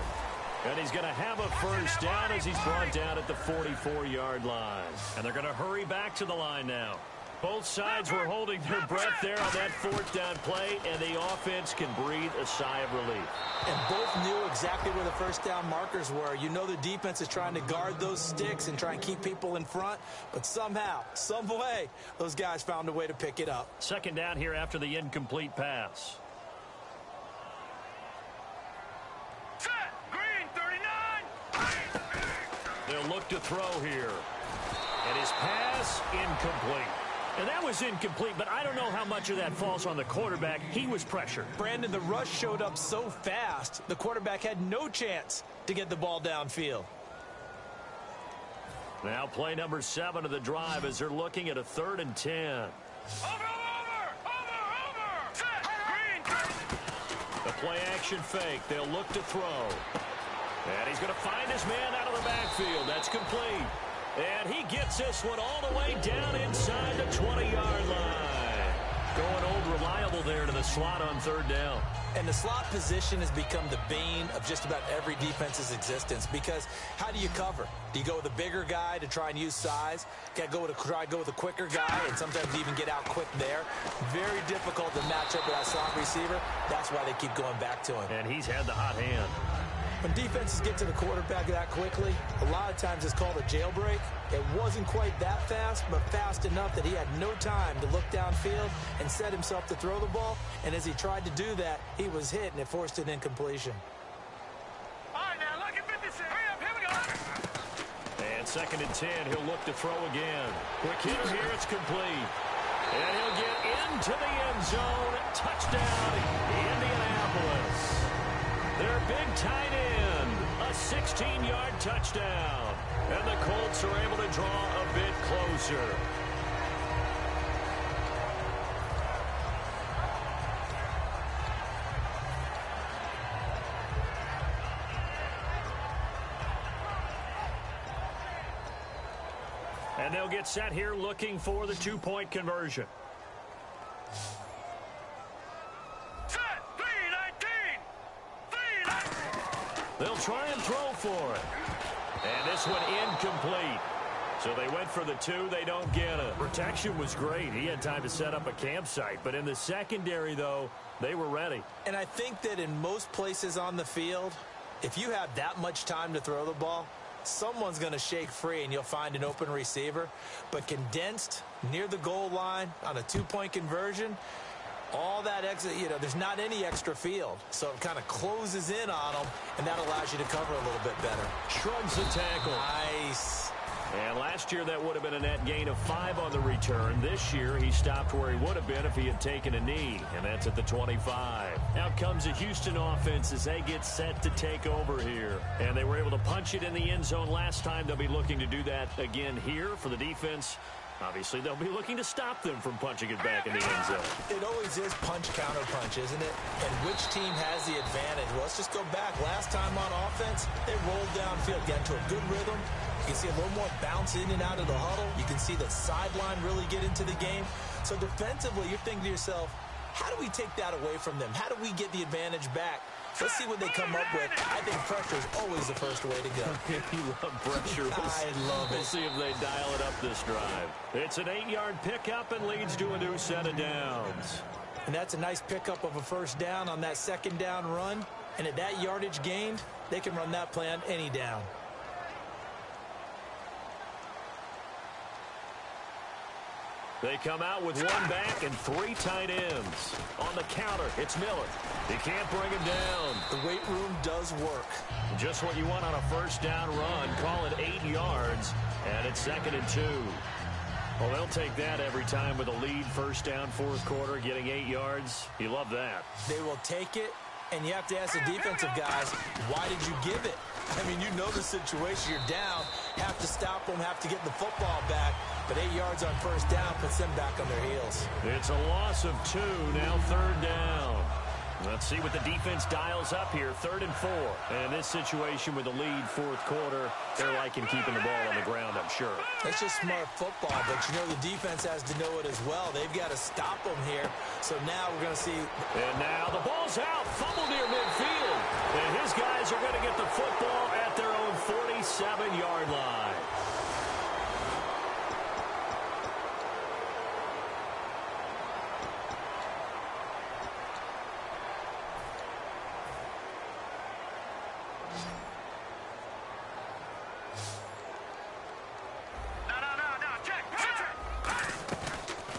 And he's going to have a first down as he's brought down at the 44-yard line. And they're going to hurry back to the line now. Both sides were holding their breath there on that 4th down play, and the offense can breathe a sigh of relief. And both knew exactly where the first down markers were. You know the defense is trying to guard those sticks and try and keep people in front, but somehow, some way, those guys found a way to pick it up. 2nd down here after the incomplete pass. They'll look to throw here. And his pass, incomplete. And that was incomplete, but I don't know how much of that falls on the quarterback. He was pressured. Brandon, the rush showed up so fast, the quarterback had no chance to get the ball downfield. Now play number 7 of the drive as they're looking at a 3rd and 10. The play action fake. They'll look to throw. And he's going to find his man out of the backfield. That's complete. And he gets this one all the way down inside the 20-yard line. Going old reliable there to the slot on 3rd down. And the slot position has become the bane of just about every defense's existence, because how do you cover? Do you go with a bigger guy to try and use size? Try to go with a quicker guy and sometimes even get out quick there. Very difficult to match up with that slot receiver. That's why they keep going back to him. And he's had the hot hand. When defenses get to the quarterback that quickly, a lot of times it's called a jailbreak. It wasn't quite that fast, but fast enough that he had no time to look downfield and set himself to throw the ball. And as he tried to do that, he was hit, and it forced an incompletion. All right, now, look at 56. Hurry up, here we go. And 2nd and 10, he'll look to throw again. Quick hitter here, it's complete. And he'll get into the end zone. Touchdown, Indianapolis. Their big tight end, a 16-yard touchdown. And the Colts are able to draw a bit closer. And they'll get set here looking for the 2-point conversion. They'll try and throw for it. And this one incomplete. So they went for the 2. They don't get it. Protection was great. He had time to set up a campsite. But in the secondary, though, they were ready. And I think that in most places on the field, if you have that much time to throw the ball, someone's going to shake free and you'll find an open receiver. But condensed near the goal line on a 2-point conversion, all that extra, there's not any extra field. So it kind of closes in on them, and that allows you to cover a little bit better. Shrugs the tackle. Nice. And last year that would have been a net gain of 5 on the return. This year he stopped where he would have been if he had taken a knee, and that's at the 25. Out comes the Houston offense as they get set to take over here. And they were able to punch it in the end zone last time. They'll be looking to do that again here for the defense. Obviously, they'll be looking to stop them from punching it back in the end zone. It always is punch-counter-punch, isn't it? And which team has the advantage? Well, let's just go back. Last time on offense, they rolled downfield, got into a good rhythm. You can see a little more bounce in and out of the huddle. You can see the sideline really get into the game. So defensively, you're thinking to yourself, how do we take that away from them? How do we get the advantage back? Let's see what they come up with. I think pressure is always the first way to go. You love pressure. I love it. We'll see if they dial it up this drive. It's an 8-yard pickup and leads to a new set of downs. And that's a nice pickup of a first down on that second down run. And at that yardage gained, they can run that play on any down. They come out with one back and 3 tight ends. On the counter, it's Miller. They can't bring him down. The weight room does work. Just what you want on a first down run. Call it 8 yards, and it's 2nd and 2. Well, they'll take that every time with a lead, first down, fourth quarter, getting 8 yards. You love that. They will take it, and you have to ask the defensive guys, why did you give it? I mean, you know the situation. You're down, have to stop them, have to get the football back. But 8 yards on first down puts them back on their heels. It's a loss of 2, now 3rd down. Let's see what the defense dials up here, 3rd and 4. And this situation with the lead, fourth quarter, they're liking keeping the ball on the ground, I'm sure. It's just smart football, but you know the defense has to know it as well. They've got to stop them here. So now we're going to see. And now the ball's out, fumble near midfield. And his guys are going to get the football at their own 47-yard line.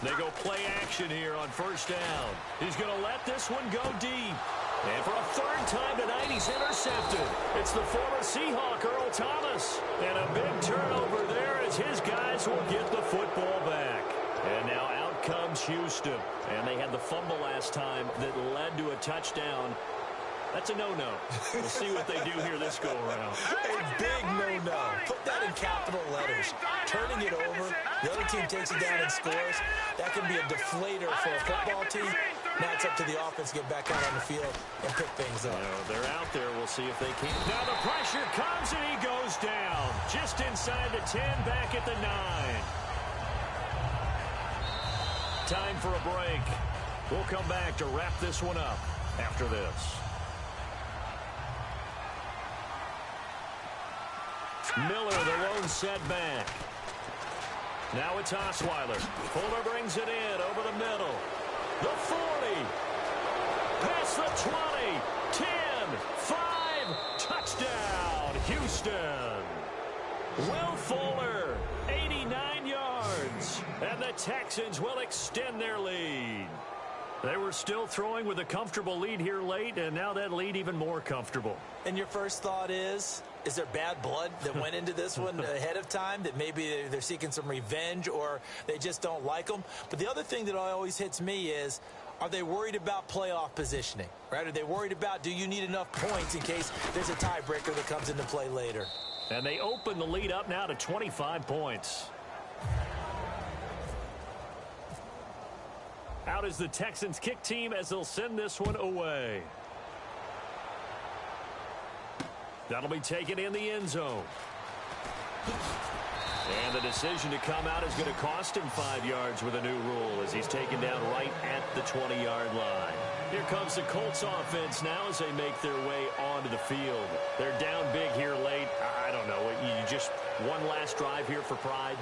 They go play action here on first down. He's going to let this one go deep. And for a 3rd time tonight, he's intercepted. It's the former Seahawk, Earl Thomas. And a big turnover there as his guys will get the football back. And now out comes Houston. And they had the fumble last time that led to a touchdown. That's a no-no. We'll see what they do here this go-around. A big no-no. Put that in capital letters. Turning it over, the other team takes it down and scores. That can be a deflator for a football team. Now it's up to the offense to get back out on the field and pick things up. They're out there. We'll see if they can. Now the pressure comes and he goes down. Just inside the 10, back at the 9. Time for a break. We'll come back to wrap this one up after this. Miller, the lone setback. Now it's Osweiler. Fuller brings it in over the middle. The 40. Past the 20. 10. 5. Touchdown, Houston. Will Fuller, 89 yards. And the Texans will extend their lead. They were still throwing with a comfortable lead here late, and now that lead even more comfortable. And your first thought is there bad blood that went into this one ahead of time, that maybe they're seeking some revenge or they just don't like them? But the other thing that always hits me is, are they worried about playoff positioning, right? Are they worried about, do you need enough points in case there's a tiebreaker that comes into play later? And they open the lead up now to 25 points. Out is the Texans kick team as they'll send this one away. That'll be taken in the end zone. And the decision to come out is going to cost him 5 yards with a new rule as he's taken down right at the 20-yard line. Here comes the Colts offense now as they make their way onto the field. They're down big here late. I don't know. You just one last drive here for pride.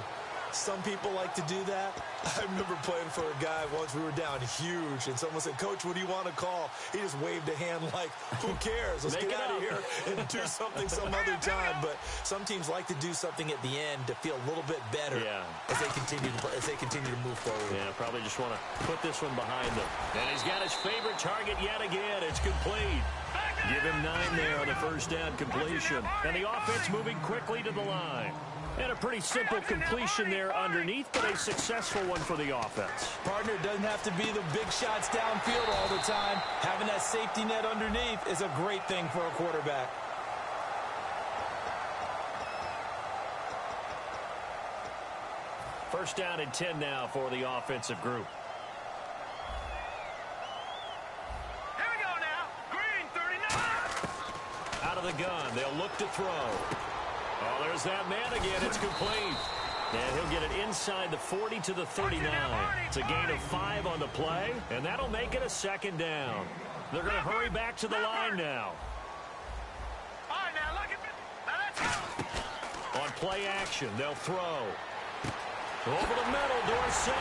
Some people like to do that. I remember playing for a guy once. We were down huge, and someone said, "Coach, what do you want to call?" He just waved a hand like, "Who cares? Let's get out of here and do something some other time." But some teams like to do something at the end to feel a little bit better as they continue to move forward. Yeah, probably just want to put this one behind them. And he's got his favorite target yet again. It's complete. Give him 9 there on the first down completion. And the offense moving quickly to the line. And a pretty simple completion there underneath, but a successful one for the offense. Partner, doesn't have to be the big shots downfield all the time. Having that safety net underneath is a great thing for a quarterback. First down and 10 now for the offensive group. Here we go now. Green 39. Out of the gun. They'll look to throw. Oh, there's that man again. It's complete. And he'll get it inside the 40 to the 39. It's a gain of 5 on the play, and that'll make it a second down. They're going to hurry back to the line now. All right, now look at this. Now let's go. On play action, they'll throw. Over the middle, Dorsett.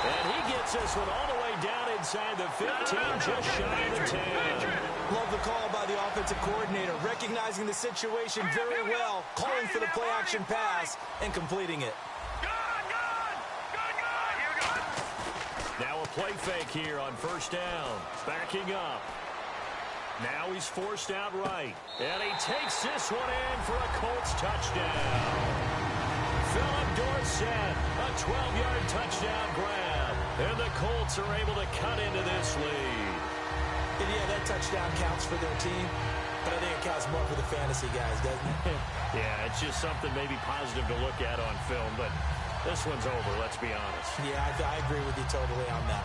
And he gets this one all the way down inside the 15, just shy of the 10. Love the call by the offensive coordinator, recognizing the situation very well, calling for the play-action pass, and completing it. Here we go. Now a play fake here on first down. Backing up. Now he's forced out right. And he takes this one in for a Colts touchdown. Philip Dorsett, a 12-yard touchdown grab. And the Colts are able to cut into this lead. And yeah, that touchdown counts for their team, but I think it counts more for the fantasy guys, doesn't it? Yeah, it's just something maybe positive to look at on film, but this one's over, let's be honest. Yeah, I agree with you totally on that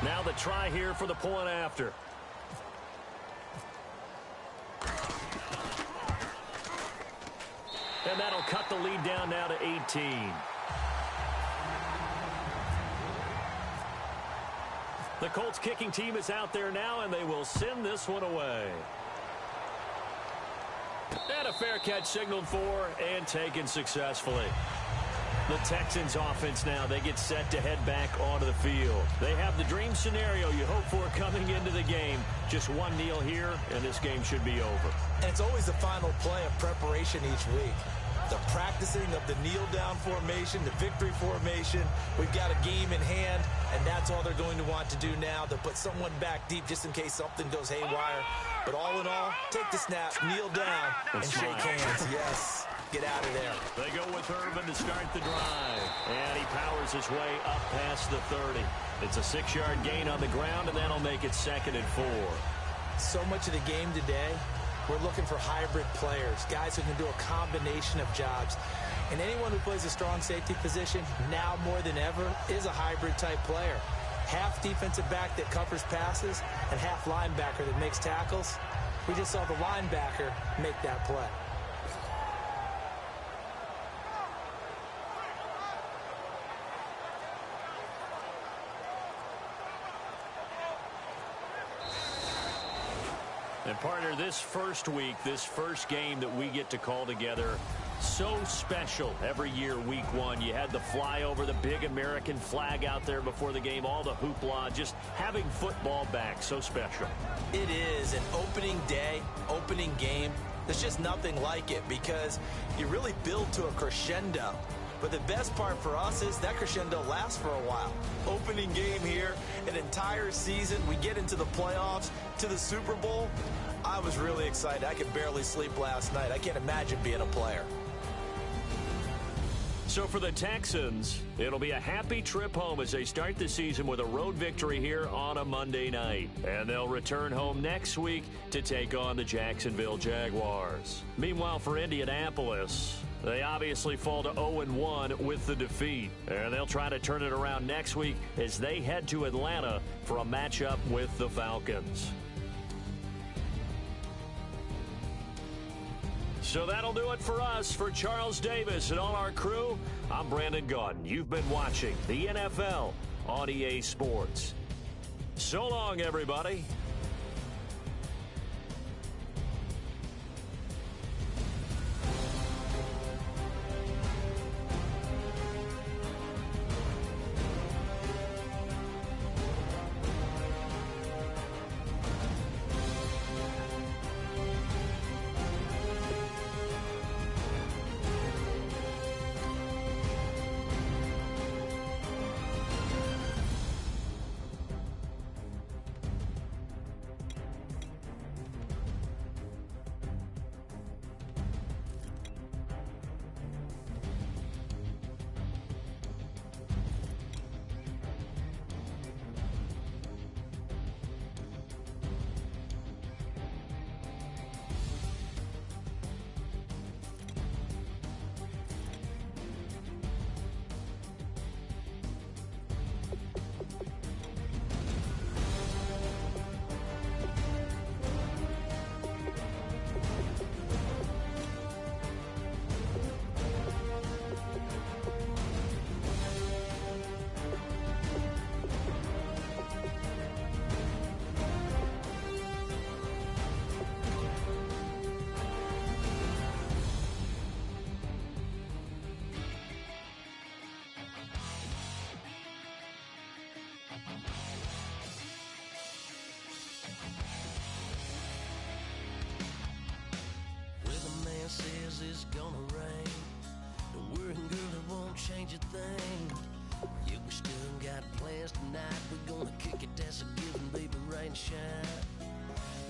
one. Now the try here for the point after. And that'll cut the lead down now to 18. The Colts kicking team is out there now, and they will send this one away. And a fair catch signaled for and taken successfully. The Texans offense now, they get set to head back onto the field. They have the dream scenario you hope for coming into the game. Just one kneel here, and this game should be over. And it's always the final play of preparation each week. The practicing of the kneel-down formation, the victory formation. We've got a game in hand, and that's all they're going to want to do now. They'll put someone back deep just in case something goes haywire. But all in all, take the snap, kneel down, and shake hands. Yes, get out of there. They go with Irvin to start the drive. And he powers his way up past the 30. It's a 6-yard gain on the ground, and that'll make it 2nd and 4. So much of the game today, we're looking for hybrid players, guys who can do a combination of jobs. And anyone who plays a strong safety position, now more than ever, is a hybrid-type player. Half defensive back that covers passes and half linebacker that makes tackles. We just saw the linebacker make that play. And partner, this first week, this first game that we get to call together, so special every year, week 1. You had the flyover, the big American flag out there before the game, all the hoopla, just having football back, so special. It is an opening day, opening game. There's just nothing like it because you really build to a crescendo. But the best part for us is that crescendo lasts for a while. Opening game here, an entire season. We get into the playoffs, to the Super Bowl. I was really excited. I could barely sleep last night. I can't imagine being a player. So for the Texans, it'll be a happy trip home as they start the season with a road victory here on a Monday night. And they'll return home next week to take on the Jacksonville Jaguars. Meanwhile, for Indianapolis, they obviously fall to 0-1 with the defeat. And they'll try to turn it around next week as they head to Atlanta for a matchup with the Falcons. So that'll do it for us. For Charles Davis and all our crew, I'm Brandon Gaudin. You've been watching the NFL on EA Sports. So long, everybody. it's gonna rain. Don't worry, girl, it won't change a thing. Yeah, we still got plans tonight. We're gonna kick it, that's a given, baby, rain and shine.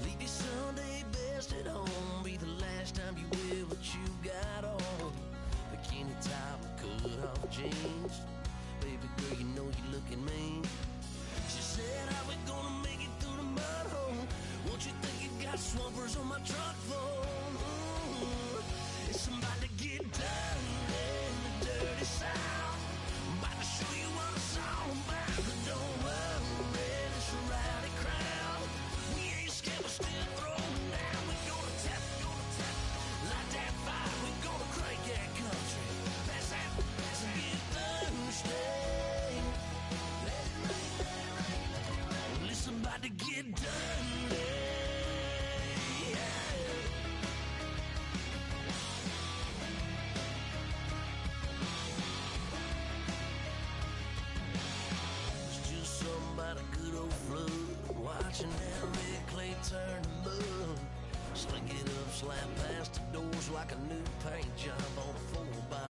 Leave your Sunday best at home. Be the last time you wear what you got on. Bikini top and cut off jeans. Baby girl, you know you're looking mean. She said, how we gonna make it through the mud hole? Won't you think you got swampers on my truck phone? Ooh, it's somebody to get down in the dirty south. I'm about to show you what it's all about. But don't worry, it's a rowdy crowd. We ain't scared, we're still throwing down. We're gonna tap, light that fire. We're gonna crank that country. Pass that, and get thirsty. Let it rain. Well, it's about to get done. About a good old flood, watching that red clay turn to mud. Sling it up, slap past the doors like a new paint job on a 4x4.